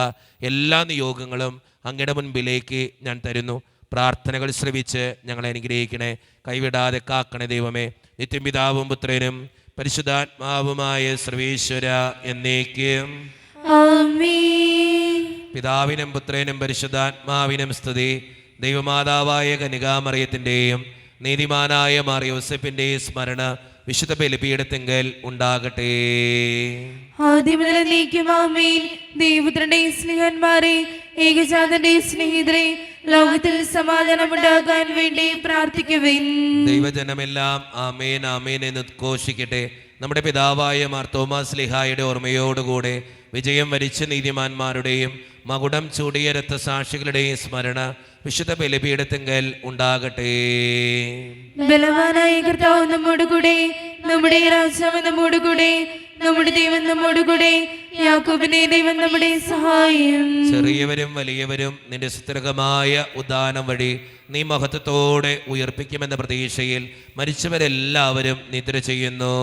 എല്ലാ നിയോഗങ്ങളും അങ്ങയുടെ മുൻപിലേക്ക് ഞാൻ തരുന്നു. പ്രാർത്ഥനകൾ ശ്രവിച്ച് ഞങ്ങളെ അനുഗ്രഹിക്കണേ, കൈവിടാതെ കാക്കണേ ദൈവമേ. നിത്യം പിതാവും പുത്രനും പരിശുദ്ധാത്മാവുമായ സർവേശ്വര എന്നേക്കും. ആമേൻ. പിതാവിനും പുത്രനും പരിശുദ്ധാത്മാവിനും സ്തുതി. ദൈവമാതാവായ കന്യകാമറിയത്തിൻ്റെയും നീതിമാനായ മാർ യോസേപ്പിൻ്റെയും സ്മരണ വിശുദ്ധ ബലിപീഠത്തിങ്കൽ ഉണ്ടാകട്ടെ. ആദ്യം മുതൽ എന്നേക്കും ആമേൻ. ദൈവപുത്രന്റെ സ്നേഹന്മാരെ, ഏകജാതന്റെ സ്നേഹിതരെ, ലോകത്തിൽ സമാധാനമുണ്ടാകാൻ വേണ്ടി പ്രാർത്ഥിക്കുവിൻ. ദൈവജനമെല്ലാം ആമേൻ ആമേൻ എന്ന് ഉദ്ഘോഷിക്കട്ടെ. നമ്മുടെ പിതാവായ മാർ തോമാസ് ശ്ലീഹായുടെ ഓർമ്മയോടുകൂടെ വിജയം വരിച്ച നീതിമാന്മാരുടെയും മകുടം ചൂടിയ രക്തസാക്ഷികളുടെയും സ്മരണ വിശുദ്ധ ബലിപീഠത്തിങ്കൽ ഉണ്ടാകട്ടെ. ബലവാനായ കർത്താവ് നമ്മോടുകൂടെ, നമ്മുടെ രാജാവ് നമ്മോടുകൂടെ, നമ്മുടെ ദൈവം നമ്മോടുകൂടെ, യാക്കോബിന്റെ ദൈവം നമ്മുടെ സഹായം. ചെറിയവരും വലിയവരും നിന്റെ സുസ്ഥിരമായ ഉദാനം വഴി നീ മഹത്വത്തോടെ ഉയർപ്പിക്കുമെന്ന പ്രതീക്ഷയിൽ മരിച്ചവരെല്ലാവരും നിദ്ര ചെയ്യുന്നു.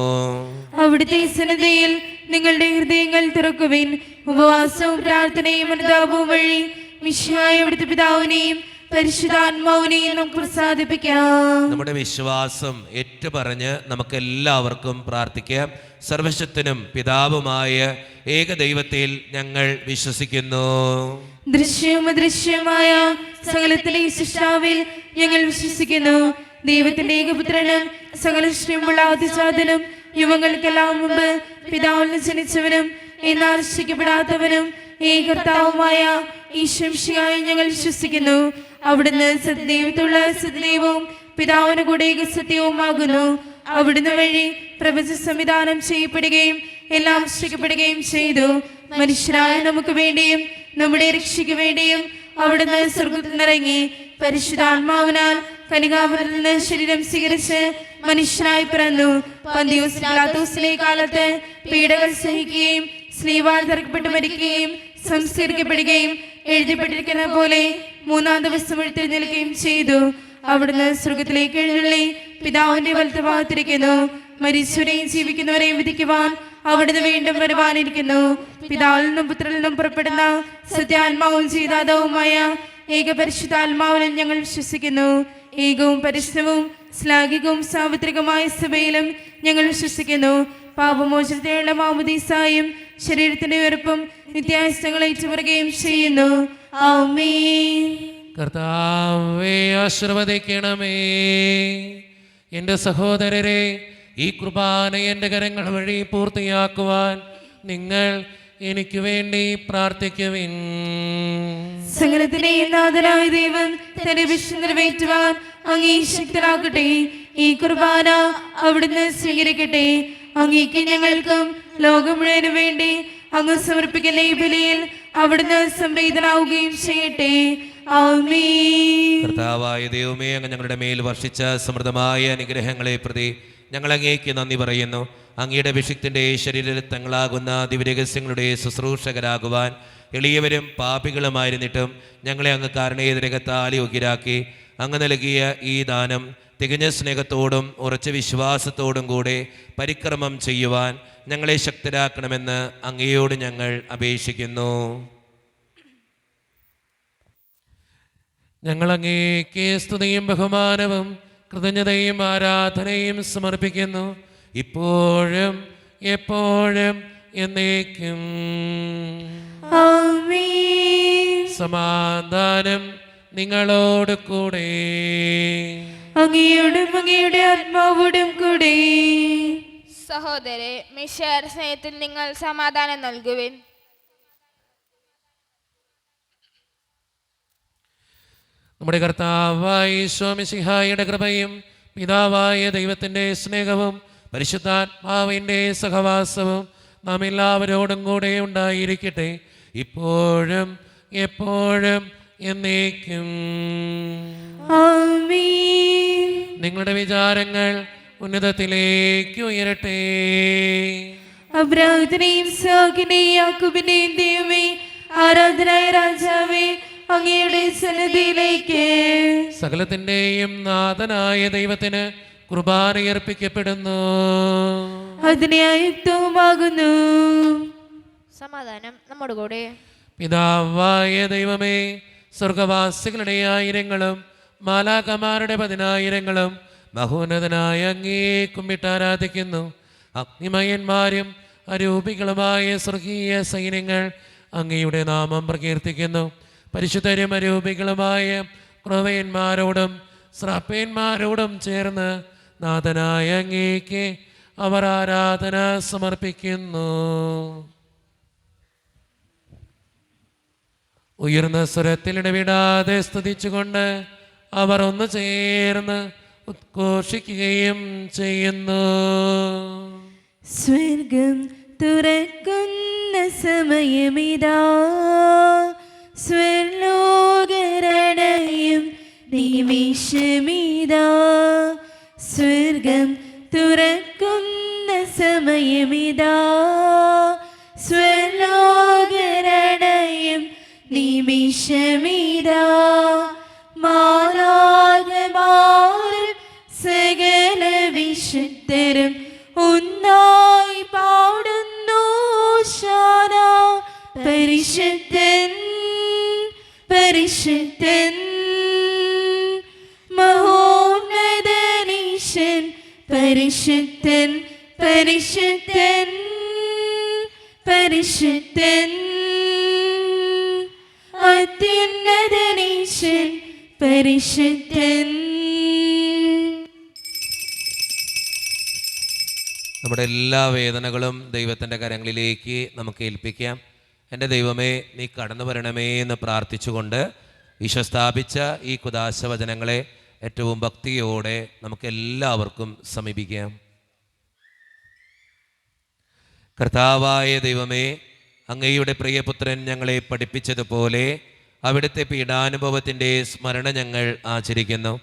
അവിടുത്തെ സന്നിധിയിൽ നിങ്ങളുടെ ഹൃദയങ്ങൾ തുറക്കുവിൻ. ഉപവാസവും പ്രാർത്ഥനയും അനുതാപവും വഴി മിശിഹായ അവിടുത്തെ പിതാവിനെയും പരിശുദ്ധാത്മാവിനെയും നമുക്ക് പ്രസാദിപ്പിക്കാം. നമ്മുടെ വിശ്വാസം ഏറ്റുപറഞ്ഞ് നമുക്ക് എല്ലാവർക്കും പ്രാർത്ഥിക്കാം. സർവശക്തനും പിതാവുമായ ഏകദൈവത്തിൽ ഞങ്ങൾ വിശ്വസിക്കുന്നു. ദൃശ്യവും അദൃശ്യവുമായ സകലത്തിലെ സൃഷ്ടാവിൽ ഞങ്ങൾ വിശ്വസിക്കുന്നു. ദൈവത്തിന്റെ ഏകപുത്രനും സകല ശ്രീമുള്ള അതിജാതനും യുവങ്ങൾക്കെല്ലാം മുമ്പ് പിതാവിൽ നിന്ന് ജനിച്ചവനും എന്നാൽ രക്ഷിക്കപ്പെടാത്തവനും ഏകർത്താവുമായ ഈശ്വംശിയായി ഞങ്ങൾ വിശ്വസിക്കുന്നു. അവിടുന്ന് സത്യദൈവത്തുള്ള സത്യദൈവവും പിതാവിന് കൂടെ സത്യവുമാകുന്നു. അവിടുന്ന് വഴി പ്രപഞ്ച സംവിധാനം ചെയ്യപ്പെടുകയും എല്ലാം സൃഷ്ടിക്കപ്പെടുകയും ചെയ്തു. മനുഷ്യരായ നമുക്ക് വേണ്ടിയും നമ്മുടെ രക്ഷയ്ക്ക് വേണ്ടിയും അവിടുന്ന് സ്വർഗ്ഗത്തിൽ നിന്നിറങ്ങി പരിശുദ്ധാത്മാവിനാൽ കന്യകാമറിയിൽ നിന്ന് ശരീരം സ്വീകരിച്ച് മനുഷ്യനായി പിറന്നു. പന്തിയോസ് പിലാത്തോസിലെ കാലത്ത് പീഡകൾ സഹിക്കുകയും സ്ലീവാൽ തറക്കപ്പെട്ട് മരിക്കുകയും സംസ്കരിക്കപ്പെടുകയും എഴുതപ്പെട്ടിരിക്കുന്ന പോലെ മൂന്നാം ദിവസം എഴുന്നേൽക്കുകയും ചെയ്തു. അവിടുന്ന് സ്വർഗത്തിലേക്ക് എഴുന്നള്ളി പിതാവിന്റെ വലത്ത് ഭാഗത്തിരിക്കുന്നു. മരിച്ചവരെയും ജീവിക്കുന്നവരെയും വിധിക്കുവാൻ അവിടുന്ന് വീണ്ടും വരുവാനിരിക്കുന്നു. പിതാവിൽ നിന്നും പുത്രനിൽ നിന്നും പുറപ്പെടുന്ന സത്യാത്മാവും ജീതാതവുമായ ഏകപരിശുദ്ധാത്മാവിലും ഞങ്ങൾ വിശ്വസിക്കുന്നു. ഏകവും പരിശുദ്ധവും ശ്ലാഘികവും സാർവത്രികമായ സഭയിലും ഞങ്ങൾ വിശ്വസിക്കുന്നു. പാപമോചനത്തിനുള്ള മാമോദീസായും ശരീരത്തിന്റെ ഉയർപ്പും നിത്യായുസ്സങ്ങൾ ഏറ്റുപറയുകയും ചെയ്യുന്നു. ആമേൻ. കർത്താവേ ആശീർവദിക്കണമേ. എൻ്റെ സഹോദരരെ, ഈ കുർബാന എൻ്റെ കരങ്ങൾ വഴി പൂർത്തിയാക്കുവാൻ നിങ്ങൾ എനിക്ക് വേണ്ടി പ്രാർത്ഥിക്കുവിൻ. സകലത്തിന്റെ നാഥനായ ദൈവം തന്റെ വിശ്വം നിറവേറ്റുവാൻ അങ്ങേ ശക്തനാകട്ടെ. ഈ കുർബാന അവിടുന്ന് സ്വീകരിക്കട്ടെ. അങ്ങേക്ക് ഞങ്ങൾക്കും ലോകം മുഴുവനും വേണ്ടി അങ്ങ് സമർപ്പിക്കുന്ന ഈ ബലിയിൽ അവിടുന്ന് സംപ്രീതനാവുകയും ചെയ്യട്ടെ. ആമേൻ. കർത്താവായ ദൈവമേ, അങ്ങ് ഞങ്ങളുടെ മേൽ വർഷിച്ച സമൃദ്ധമായ അനുഗ്രഹങ്ങളെ പ്രതി ഞങ്ങൾ അങ്ങേക്ക് നന്ദി പറയുന്നു. അങ്ങയുടെ അഭിഷിക്തന്റെ ശരീരരക്തങ്ങളാകുന്ന ദിവ്യരഹസ്യങ്ങളുടെ ശുശ്രൂഷകരാകുവാൻ എളിയവരും പാപികളുമായിരുന്നിട്ടും ഞങ്ങളെ അങ്ങ് കാരണേതരകത്താൽ യോഗ്യരാക്കി. അങ്ങ് നൽകിയ ഈ ദാനം തികഞ്ഞ സ്നേഹത്തോടും ഉറച്ച വിശ്വാസത്തോടും കൂടെ പരിക്രമം ചെയ്യുവാൻ ഞങ്ങളെ ശക്തരാക്കണമെന്ന് അങ്ങയോട് ഞങ്ങൾ അപേക്ഷിക്കുന്നു. ഞങ്ങൾ അങ്ങേക്ക് സ്തുതിയും ബഹുമാനവും കൃതജ്ഞതയും ആരാധനയും സമർപ്പിക്കുന്നു. ഇപ്പോഴും എപ്പോഴും എന്നേക്കും. ആമേൻ. സമാധാനം നിങ്ങളോട് കൂടെ. അങ്ങയോടും അങ്ങയുടെ ആത്മാവോടും കൂടെ. സഹോദരെ, മിശിഹായുടെ സ്നേഹത്തിൽ നിങ്ങൾ സമാധാനം നൽകുവിൻ. നമ്മുടെ കർത്താവായ ഈശോ മിശിഹായുടെ കൃപയും പിതാവായ ദൈവത്തിൻ്റെ സ്നേഹവും പരിശുദ്ധാത്മാവിൻ്റെ സഹവാസവും നാം എല്ലാവരോടും കൂടെ ഉണ്ടായിരിക്കട്ടെ, ഇപ്പോഴും എപ്പോഴും എന്നേക്കും. ആമേൻ. നിങ്ങളുടെ വിചാരങ്ങൾ ഉന്നതത്തിലേക്ക് ഉയരട്ടെ. അബ്രാഹത്തിനെയും ഇസ്ഹാക്കിനെയും യാക്കോബിനെയും ദൈവമേ, ആരാധനായ രാജാവേ, അങ്ങയുടെ സന്നിധിയിലേക്ക് സകലത്തിൻ്റെയും നാഥനായ ദൈവത്തിന് കുർബാനയർപ്പിക്കപ്പെടുന്നു. അതിനെ ആയുക്തവുമാകുന്നു. സമാധാനം നമ്മോട് കൂടെ. പിതാവായ ദൈവമേ, സ്വർഗവാസികളുടെ ആയിരങ്ങളും മാലാകമാരുടെ 10,000ങ്ങളും മഹോന്നതനായ അങ്ങേ കുമ്പിട്ടാരാധിക്കുന്നു. അഗ്നിമയന്മാരും അരൂപികളുമായ സ്വർഗീയ സൈന്യങ്ങൾ അങ്ങയുടെ നാമം പ്രകീർത്തിക്കുന്നു. പരിശുദ്ധരും അരൂപികളുമായ ക്രൊവയന്മാരോടും ശ്രാപ്പേന്മാരോടും ചേർന്ന് നാഥനായ അങ്ങേക്ക് അവർ ആരാധന സമർപ്പിക്കുന്നു. ഉയർന്ന സ്വരത്തിൽ ഇടവിടാതെ സ്തുതിച്ചുകൊണ്ട് അവർ ഒന്ന് ചേർന്ന് ഉദ്ഘോഷിക്കുകയും ചെയ്യുന്നു. സ്വർഗം തുറക്കുന്ന സമയമിതാ, സ്വർലോകരണയും നിമിഷമിതാ. സ്വർഗം തുറക്കുന്ന സമയമിതാ, സ്വർലോകരണയും നിമിഷമിതാ. മാലാഖമാരും സകല വിശുദ്ധരും ഒന്നായി പാടുന്നു ശാന. പരിശുദ്ധൻ പരിശുദ്ധൻ മഹോന്നതനീശൻ. പരിശുദ്ധൻ പരിശുദ്ധൻ പരിശുദ്ധൻ അത്യുന്നതനീശൻ. പരിശുദ്ധൻ. നമ്മുടെ എല്ലാ വേദനകളും ദൈവത്തിൻ്റെ കരങ്ങളിലേക്ക് നമുക്ക് ഏൽപ്പിക്കാം. എൻ്റെ ദൈവമേ, നീ കടന്നു വരണമേ എന്ന് പ്രാർത്ഥിച്ചുകൊണ്ട് ഈശോ സ്ഥാപിച്ച ഈ കുദാശ വചനങ്ങളെ ഏറ്റവും ഭക്തിയോടെ നമുക്ക് എല്ലാവർക്കും സമീപിക്കാം. കർത്താവായ ദൈവമേ, അങ്ങയുടെ പ്രിയപുത്രൻ ഞങ്ങളെ പഠിപ്പിച്ചതുപോലെ അവിടുത്തെ പീഡാനുഭവത്തിൻ്റെ സ്മരണ ഞങ്ങൾ ആചരിക്കുന്നു.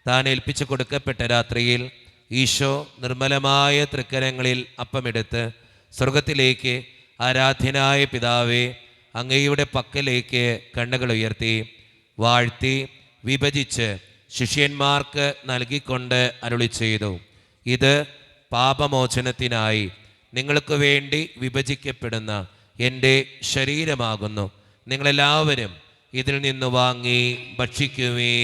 താൻ ഏൽപ്പിച്ചു കൊടുക്കപ്പെട്ട രാത്രിയിൽ ഈശോ നിർമ്മലമായ തൃക്കരങ്ങളിൽ അപ്പമെടുത്ത് സ്വർഗത്തിലേക്ക് ആരാധ്യനായ പിതാവേ, അങ്ങയുടെ പക്കലേക്ക് കണ്ണുകൾ ഉയർത്തി വാഴ്ത്തി വിഭജിച്ച് ശിഷ്യന്മാർക്ക് നൽകിക്കൊണ്ട് അരുളി ചെയ്തു, ഇത് പാപമോചനത്തിനായി നിങ്ങൾക്ക് വേണ്ടി വിഭജിക്കപ്പെടുന്ന എൻ്റെ ശരീരമാകുന്നു. നിങ്ങളെല്ലാവരും ഇതിൽ നിന്ന് വാങ്ങി ഭക്ഷിക്കുവേ.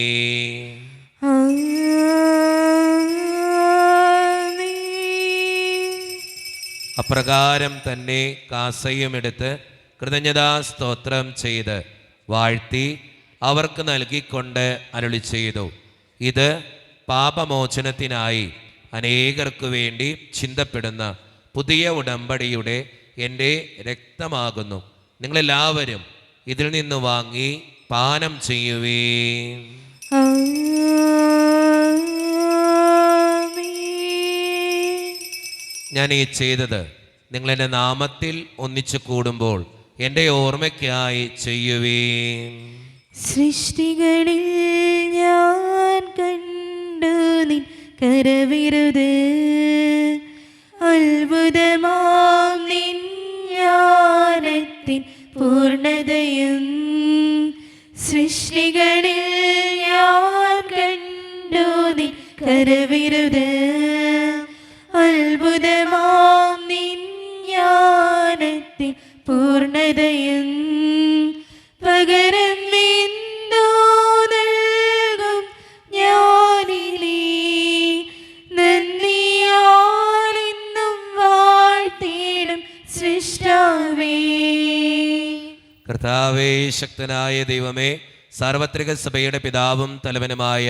അപ്രകാരം തന്നെ കാസയുമെടുത്ത് കൃതജ്ഞതാ സ്തോത്രം ചെയ്ത് വാഴ്ത്തി അവർക്ക് നൽകിക്കൊണ്ട് അരുളി ചെയ്തു, ഇത് പാപമോചനത്തിനായി അനേകർക്കു വേണ്ടി ചിന്തപ്പെടുന്ന പുതിയ ഉടമ്പടിയുടെ എൻ്റെ രക്തമാകുന്നു. നിങ്ങളെല്ലാവരും ഇതിൽ നിന്ന് വാങ്ങി പാനം ചെയ്യുവേ. ഞാൻ ഈ ചെയ്തത് നിങ്ങളെൻ്റെ നാമത്തിൽ ഒന്നിച്ചു കൂടുമ്പോൾ എൻ്റെ ഓർമ്മയ്ക്കായി ചെയ്യുവേ. സൃഷ്ടികളിൽ ഞാൻ കണ്ടു നിൻ കരവിരുത്, അത്ഭുതമാം നിൻ ജ്ഞാനത്തിൻ പൂർണ്ണതയും. സൃഷ്ടികളിൽ ഞാൻ കണ്ടു നിൻ കരവിരുത്, അത്ഭുതമാം നിൻ ജ്ഞാനത്തിൻ പൂർണ്ണതയും. പകരം എന്തോ നൽകും ഞാനിനി, നന്ദിയാൽ എന്നും വാഴ്ത്തിടും സൃഷ്ടി കർത്താവേ, ശക്തനായ ദൈവമേ, സാർവത്രിക സഭയുടെ പിതാവും തലവനുമായ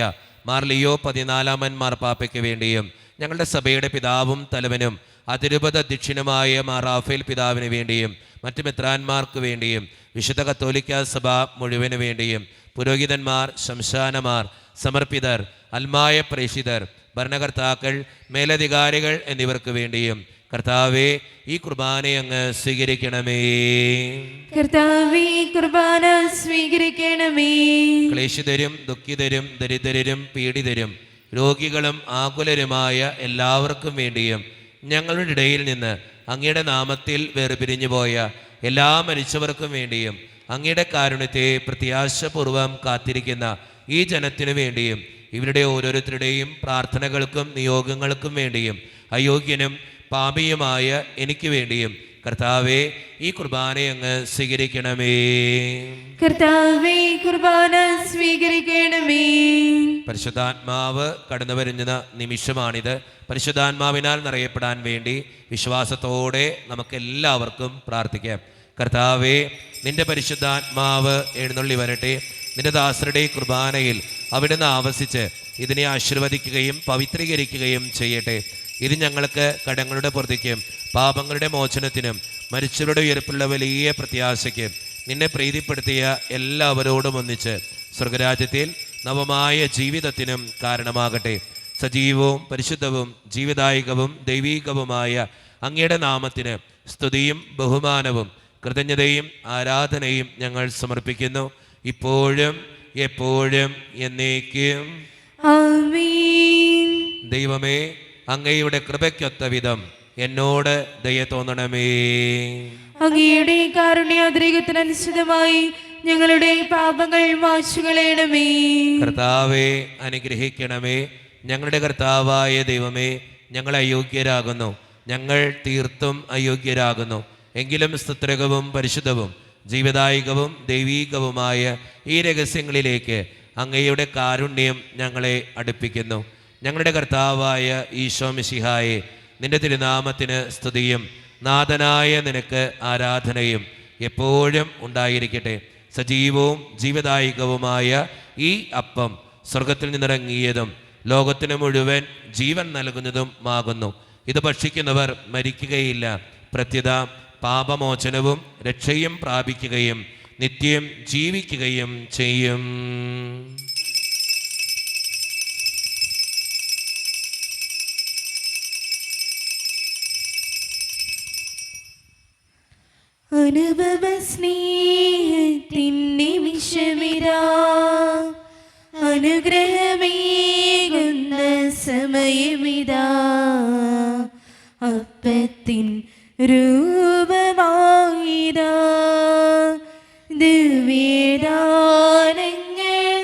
മാർ ലിയോ 14 മാർപ്പാപ്പയ്ക്ക് വേണ്ടിയും ഞങ്ങളുടെ സഭയുടെ പിതാവും തലവനും അതിരൂപത അധ്യക്ഷനുമായ മാർ റാഫേൽ പിതാവിന് വേണ്ടിയും മറ്റു മെത്രാന്മാർക്ക് വേണ്ടിയും വിശുദ്ധ കത്തോലിക്ക സഭ മുഴുവന് വേണ്ടിയും പുരോഹിതന്മാർ, ശംശാനമാർ, സമർപ്പിതർ, അൽമായ പ്രേഷിതർ, ഭരണകർത്താക്കൾ, മേലധികാരികൾ എന്നിവർക്ക് വേണ്ടിയും കർത്താവേ, ഈ കുർബാന അങ്ങ് സ്വീകരിക്കണമേ. കർത്താവേ, കുർബാന സ്വീകരിക്കണമേ. ക്ലേശിതരും ദുഃഖിതരും ദരിദ്രരും പീഡിതരും രോഗികളും ആകുലരുമായ എല്ലാവർക്കും വേണ്ടിയും ഞങ്ങളുടെ ഇടയിൽ നിന്ന് അങ്ങയുടെ നാമത്തിൽ വേർപിരിഞ്ഞു പോയ എല്ലാ മരിച്ചവർക്കും വേണ്ടിയും അങ്ങയുടെ കാരുണ്യത്തെ പ്രത്യാശപൂർവം കാത്തിരിക്കുന്ന ഈ ജനത്തിനു വേണ്ടിയും ഇവരുടെ ഓരോരുത്തരുടെയും പ്രാർത്ഥനകൾക്കും നിയോഗങ്ങൾക്കും വേണ്ടിയും അയോഗ്യനും പാപിയുമായ എനിക്ക് വേണ്ടിയും കർത്താവേ, ഈ കുർബാന അങ്ങ് സ്വീകരിക്കണമേ. കർത്താവേ, കുർബാന സ്വീകരിക്കണമേ. പരിശുദ്ധാത്മാവ് കടന്നു വരുന്ന നിമിഷമാണിത്. പരിശുദ്ധാത്മാവിനാൽ നിറയപ്പെടാൻ വേണ്ടി വിശ്വാസത്തോടെ നമുക്കെല്ലാവർക്കും പ്രാർത്ഥിക്കാം. കർത്താവേ, നിന്റെ പരിശുദ്ധാത്മാവ് എഴുന്നള്ളി വരട്ടെ. നിന്റെ ദാസരുടെ കുർബാനയിൽ അവിടുന്ന് ആവസിച്ച് ഇതിനെ ആശീർവദിക്കുകയും പവിത്രീകരിക്കുകയും ചെയ്യട്ടെ. ഇത് ഞങ്ങൾക്ക് കടങ്ങളുടെ പൊറുതിക്കും പാപങ്ങളുടെ മോചനത്തിനും മരിച്ചവരുടെ ഉയർപ്പുള്ള വലിയ പ്രത്യാശയ്ക്കും നിന്നെ പ്രീതിപ്പെടുത്തിയ എല്ലാവരോടും ഒന്നിച്ച് സ്വർഗരാജ്യത്തിൽ നവമായ ജീവിതത്തിനും കാരണമാകട്ടെ. സജീവവും പരിശുദ്ധവും ജീവദായകവും ദൈവീകവുമായ അങ്ങയുടെ നാമത്തിന് സ്തുതിയും ബഹുമാനവും കൃതജ്ഞതയും ആരാധനയും ഞങ്ങൾ സമർപ്പിക്കുന്നു, ഇപ്പോഴും എപ്പോഴും എന്നേക്കും. ആമേൻ. ദൈവമേ, അങ്ങയുടെ കൃപയ്ക്കൊത്ത വിധം എന്നോട് ദയ തോന്നണമേ. അങ്ങയുടെ കാരുണ്യാതിരേകത്തിനനുസൃതമായി ഞങ്ങളുടെ പാപങ്ങൾ മായ്ച്ചുകളയണമേ. കർത്താവെ, അനുഗ്രഹിക്കണമേ. ഞങ്ങളുടെ കർത്താവായ ദൈവമേ, ഞങ്ങൾ അയോഗ്യരാകുന്നു, ഞങ്ങൾ തീർത്തും അയോഗ്യരാകുന്നു. എങ്കിലും സ്തുത്രകവും പരിശുദ്ധവും ജീവദായകവും ദൈവീകവുമായ ഈ രഹസ്യങ്ങളിലേക്ക് അങ്ങയുടെ കാരുണ്യം ഞങ്ങളെ അടുപ്പിക്കുന്നു. ഞങ്ങളുടെ കർത്താവായ ഈശോ മിശിഹായെ, നിന്റെ തിരുനാമത്തിന് സ്തുതിയും നാഥനായ നിനക്ക് ആരാധനയും എപ്പോഴും ഉണ്ടായിരിക്കട്ടെ. സജീവവും ജീവദായകവുമായ ഈ അപ്പം സ്വർഗത്തിൽ നിന്നിറങ്ങിയതും ലോകത്തിന് മുഴുവൻ ജീവൻ നൽകുന്നതും ആകുന്നു. ഇത് ഭക്ഷിക്കുന്നവർ മരിക്കുകയില്ല, പ്രത്യുത പാപമോചനവും രക്ഷയും പ്രാപിക്കുകയും നിത്യം ജീവിക്കുകയും ചെയ്യും. അനുഭവ സ്നേഹത്തിൻ നിമിഷമിതാ, അനുഗ്രഹമേകുന്ന സമയമിതാ, അപ്പത്തിൻ രൂപമായിതാ, ദിവ്യദാനങ്ങൾ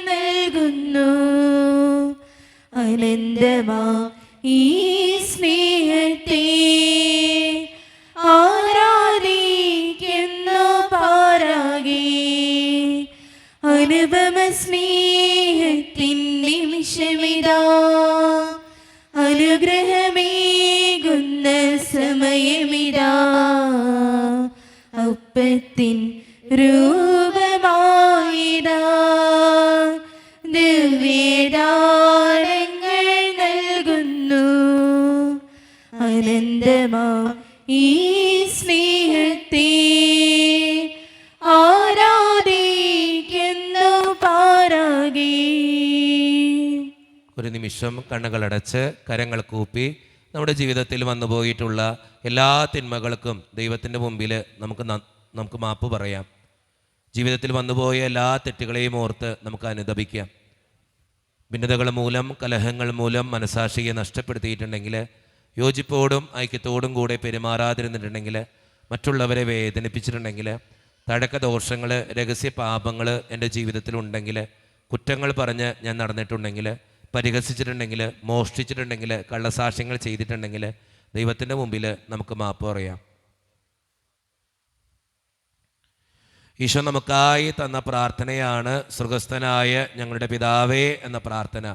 നൽകുന്നു. അനന്തമാ ഈ സ്നേഹത്തെ ആരാധിക്കുന്നു പാരാകെ. അനുപമ സ്നേഹത്തിൻ നിമിഷമിതാ, അനുഗ്രഹമേകുന്ന സമയമിതാ, അപ്പത്തിൻ രൂപമായിതാ, ദിവ്യദാനങ്ങൾ നൽകുന്നു. അനന്തമാ ഈ സ്നേഹത്തെ ആരാധിക്കുന്നു പാരാകെ. ഒരു നിമിഷം കണ്ണുകളടച്ച് കരങ്ങൾ കൂപ്പി നമ്മുടെ ജീവിതത്തിൽ വന്നുപോയിട്ടുള്ള എല്ലാ തിന്മകൾക്കും ദൈവത്തിൻ്റെ മുമ്പിൽ നമുക്ക് മാപ്പ് പറയാം. ജീവിതത്തിൽ വന്നുപോയ എല്ലാ തെറ്റുകളെയും ഓർത്ത് നമുക്ക് അനുതപിക്കാം. ഭിന്നതകൾ മൂലം, കലഹങ്ങൾ മൂലം മനസാക്ഷിയെ നഷ്ടപ്പെടുത്തിയിട്ടുണ്ടെങ്കിൽ, യോജിപ്പോടും ഐക്യത്തോടും കൂടെ പെരുമാറാതിരുന്നിട്ടുണ്ടെങ്കിൽ, മറ്റുള്ളവരെ വേദനിപ്പിച്ചിട്ടുണ്ടെങ്കിൽ, തഴക്ക ദോഷങ്ങൾ, രഹസ്യ പാപങ്ങൾ എൻ്റെ ജീവിതത്തിലുണ്ടെങ്കിൽ, കുറ്റങ്ങൾ പറഞ്ഞ് ഞാൻ നടന്നിട്ടുണ്ടെങ്കിൽ, പരിഹസിച്ചിട്ടുണ്ടെങ്കിൽ, മോഷ്ടിച്ചിട്ടുണ്ടെങ്കിൽ, കള്ളസാക്ഷ്യങ്ങൾ ചെയ്തിട്ടുണ്ടെങ്കിൽ ദൈവത്തിൻ്റെ മുമ്പിൽ നമുക്ക് മാപ്പ് പറയാം. ഈശോ നമുക്കായി തന്ന പ്രാർത്ഥനയാണ് സ്വർഗസ്ഥനായ ഞങ്ങളുടെ പിതാവേ എന്ന പ്രാർത്ഥന.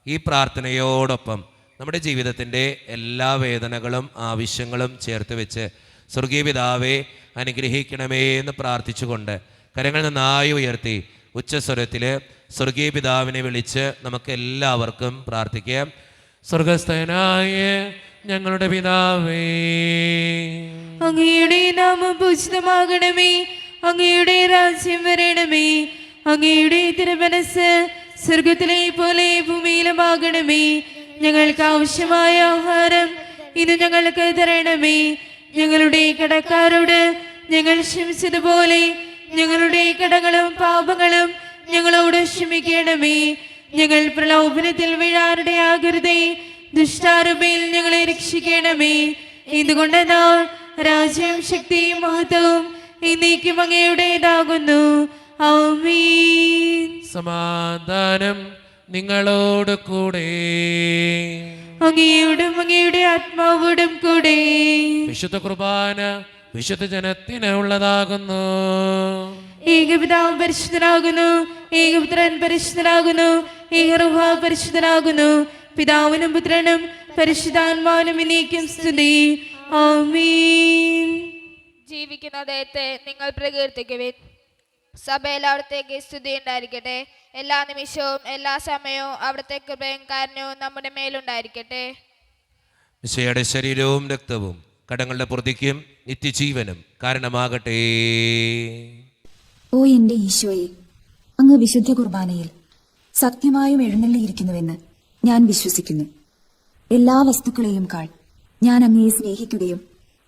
ഈ പ്രാർത്ഥനയോടൊപ്പം നമ്മുടെ ജീവിതത്തിൻ്റെ എല്ലാ വേദനകളും ആവശ്യങ്ങളും ചേർത്ത് വെച്ച് സ്വർഗീയ പിതാവേ അനുഗ്രഹിക്കണമേ എന്ന് പ്രാർത്ഥിച്ചുകൊണ്ട് കരങ്ങൾ നന്നായി ഉയർത്തി ഉച്ചസ്വരത്തിൽ സ്വർഗീയ പിതാവിനെ വിളിച്ച് നമുക്ക് എല്ലാവർക്കും പ്രാർത്ഥിക്കാം. സ്വർഗസ്ഥനായ ഞങ്ങളുടെ പിതാവേ, അങ്ങയുടെ നാമം പൂജിതമാകണമേ, അങ്ങയുടെ രാജ്യം വരണമേ, അങ്ങയുടെ തിരുമനസ് സ്വർഗത്തിലെ പോലെ ഭൂമിയിലുമാകണമേ. ഞങ്ങൾക്ക് ആവശ്യമായ ആഹാരം ഇന്ന് ഞങ്ങൾക്ക് തരണമേ. ഞങ്ങളുടെ കടക്കാരോട് ഞങ്ങൾ ക്ഷമിച്ചതുപോലെ ഞങ്ങളുടെ കടങ്ങളും പാപങ്ങളും ഞങ്ങളോട് ക്ഷമിക്കണമേ. ഞങ്ങൾ പ്രലോഭനത്തിൽ വീഴാനിടയാകരുതേ, ദുഷ്ടാരൂപയിൽ ഞങ്ങളെ രക്ഷിക്കണമേ. ഇതുകൊണ്ട് നാം രാജ്യവും ശക്തിയും മഹത്വവും എന്നേക്കും അങ്ങയുടേതാകുന്നു. ആമേൻ. സമാധാനം നിങ്ങളോട് കൂടെ. അങ്ങയോടും അങ്ങയുടെ ആത്മാവോടും കൂടെ. വിശുദ്ധ കുർബാന വിശുദ്ധ ജനത്തിന് ഉള്ളതാകുന്നു. ഏകപിതാവ് പരിശുദ്ധനാകുന്നു, ഏകപുത്രൻ പരിശുദ്ധനാകുന്നു, ഏകറുഹ പരിശുദ്ധനാകുന്നു. പിതാവിനും പുത്രനും പരിശുദ്ധാത്മാവിനും എന്നേക്കും സ്തുതി. ആമേൻ. ജീവിക്കുന്ന ദൈവത്തെ നിങ്ങൾ പ്രകീർത്തിക്കുവിൻ. സഭയിൽ അവിടത്തേക്ക് സ്തുതി ഉണ്ടായിരിക്കട്ടെ. എല്ലാ നിമിഷവും എല്ലാ സമയവും അവിടുത്തെ കൃപയും കാരുണ്യവും നമ്മുടെ മേലുണ്ടായിരിക്കട്ടെ. മിശിഹായുടെ ശരീരവും രക്തവും കടങ്ങളുടെ പൊറുതിക്കും നിത്യജീവനും കാരണമാകട്ടെ. ഓ എന്റെ ഈശോയെ, അങ്ങ് വിശുദ്ധ കുർബാനയിൽ സത്യമായും എഴുന്നള്ളിയിരിക്കുന്നുവെന്ന് ഞാൻ വിശ്വസിക്കുന്നു. എല്ലാ വസ്തുക്കളെയും കാൾ ഞാൻ അങ്ങയെ സ്നേഹിക്കുകയും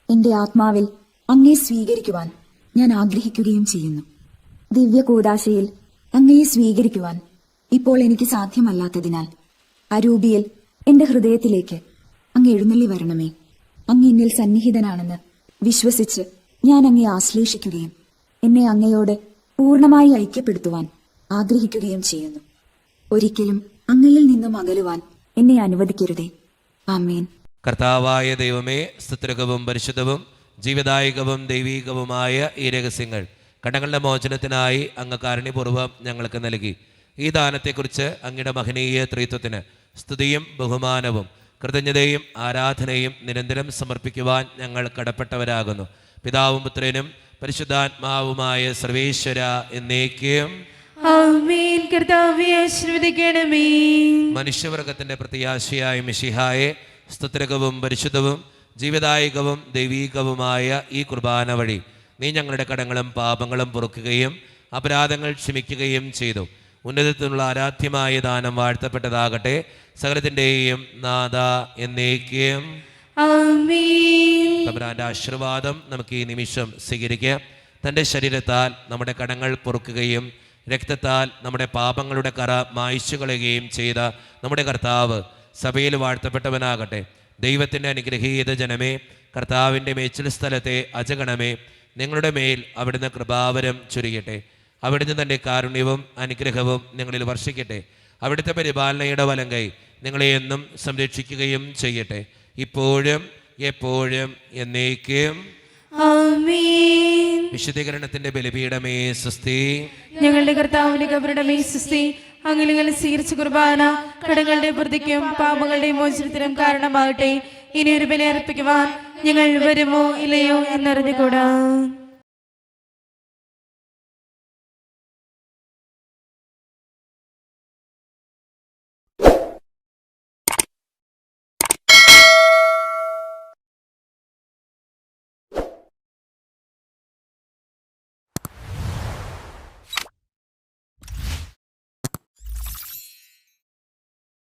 എന്റെ ആത്മാവിൽ അങ്ങയെ സ്വീകരിക്കുവാൻ ഞാൻ ആഗ്രഹിക്കുകയും ചെയ്യുന്നു. ദിവ്യ കൂദാശയിൽ അങ്ങയെ സ്വീകരിക്കുവാൻ ഇപ്പോൾ എനിക്ക് സാധ്യമല്ലാത്തതിനാൽ അരൂപിയിൽ എന്റെ ഹൃദയത്തിലേക്ക് അങ്ങ് എഴുന്നള്ളി വരണമേ. അങ്ങ് എന്നിൽ സന്നിഹിതനാണെന്ന് വിശ്വസിച്ച് ഞാൻ അങ്ങയെ ആശ്ലേഷിക്കുകയും എന്നെ അങ്ങയോട് പൂർണ്ണമായി ഐക്യപ്പെടുത്തുവാൻ ആഗ്രഹിക്കുകയും ചെയ്യുന്നു. ഒരിക്കലും അങ്ങയിൽ നിന്നും അകലുവാൻ എന്നെ അനുവദിക്കരുതേ. ആമേൻ. കർത്താവായ ദൈവമേ, സ്തുത്യർഹവും പരിശുദ്ധവും ജീവദായകവും ദൈവീകവുമായ ഈ രഹസ്യങ്ങൾ കടങ്ങളുടെ മോചനത്തിനായി അങ്ങ് കാരുണ്യപൂർവ്വം ഞങ്ങൾക്ക് നൽകി. ഈ ദാനത്തെക്കുറിച്ച് അങ്ങയുടെ മഹനീയ ത്രിത്വത്തിന് സ്തുതിയും ബഹുമാനവും കൃതജ്ഞതയും ആരാധനയും നിരന്തരം സമർപ്പിക്കുവാൻ ഞങ്ങൾ കടപ്പെട്ടവരാകുന്നു. പിതാവും പുത്രനും പരിശുദ്ധാത്മാവുമായ സർവേശ്വര എന്നേക്കും ആമേൻ. കർത്താവേ ആശീർവദിക്കണമേ. മനുഷ്യവർഗത്തിന്റെ പ്രത്യാശയായ മിശിഹായെ, സ്തുത്യർഹവും പരിശുദ്ധവും ജീവദായകവും ദൈവീകവുമായ ഈ കുർബാന വഴി നീ ഞങ്ങളുടെ കടങ്ങളും പാപങ്ങളും പൊറുക്കുകയും അപരാധങ്ങൾ ക്ഷമിക്കുകയും ചെയ്തു. ഉന്നതത്തിനുള്ള ആരാധ്യമായ ദാനം വാഴ്ത്തപ്പെട്ടതാകട്ടെ. സകലത്തിൻ്റെയും നാഥ എന്നേക്കും ആമേൻ. തമ്പുരാന്റെ ആശീർവാദം നമുക്ക് ഈ നിമിഷം സ്വീകരിക്കാം. തൻ്റെ ശരീരത്താൽ നമ്മുടെ കടങ്ങൾ പൊറുക്കുകയും രക്തത്താൽ നമ്മുടെ പാപങ്ങളുടെ കറ മായ്ച്ചു കളയുകയും ചെയ്ത നമ്മുടെ കർത്താവ് സഭയിൽ വാഴ്ത്തപ്പെട്ടവനാകട്ടെ. ദൈവത്തിൻ്റെ അനുഗ്രഹീത ജനമേ, കർത്താവിൻ്റെ മേച്ചിൽ സ്ഥലത്തെ അജഗണമേ, നിങ്ങളുടെ മേൽ അവിടുന്ന് കൃപാവരം ചൊരിയട്ടെ. അവിടുന്ന് തൻ്റെ കാരുണ്യവും അനുഗ്രഹവും നിങ്ങളിൽ വർഷിക്കട്ടെ. അവിടുത്തെ പരിപാലനയുടെ വലങ്കൈ നിങ്ങളെ എന്നും സംരക്ഷിക്കുകയും ചെയ്യട്ടെ, ഇപ്പോഴും എപ്പോഴും എന്നേക്കും ആമേൻ. വിശുദ്ധീകരണത്തിന്റെ ബലിപീഠമേ സ്വസ്തി. ഞങ്ങളുടെ കർത്താവിന്റെ കബറിടമേ സ്വസ്തി. അങ്ങനെ ഞങ്ങൾ സ്വീകരിച്ച കുർബാന കടങ്ങളുടെ പ്രതിക്കും പാപങ്ങളുടെ മോചനത്തിനും കാരണമാകട്ടെ. ഇനി ഒരു ബലി അർപ്പിക്കുവാൻ ഞങ്ങൾ വരുമോ ഇല്ലയോ എന്നറിഞ്ഞുകൂടാ.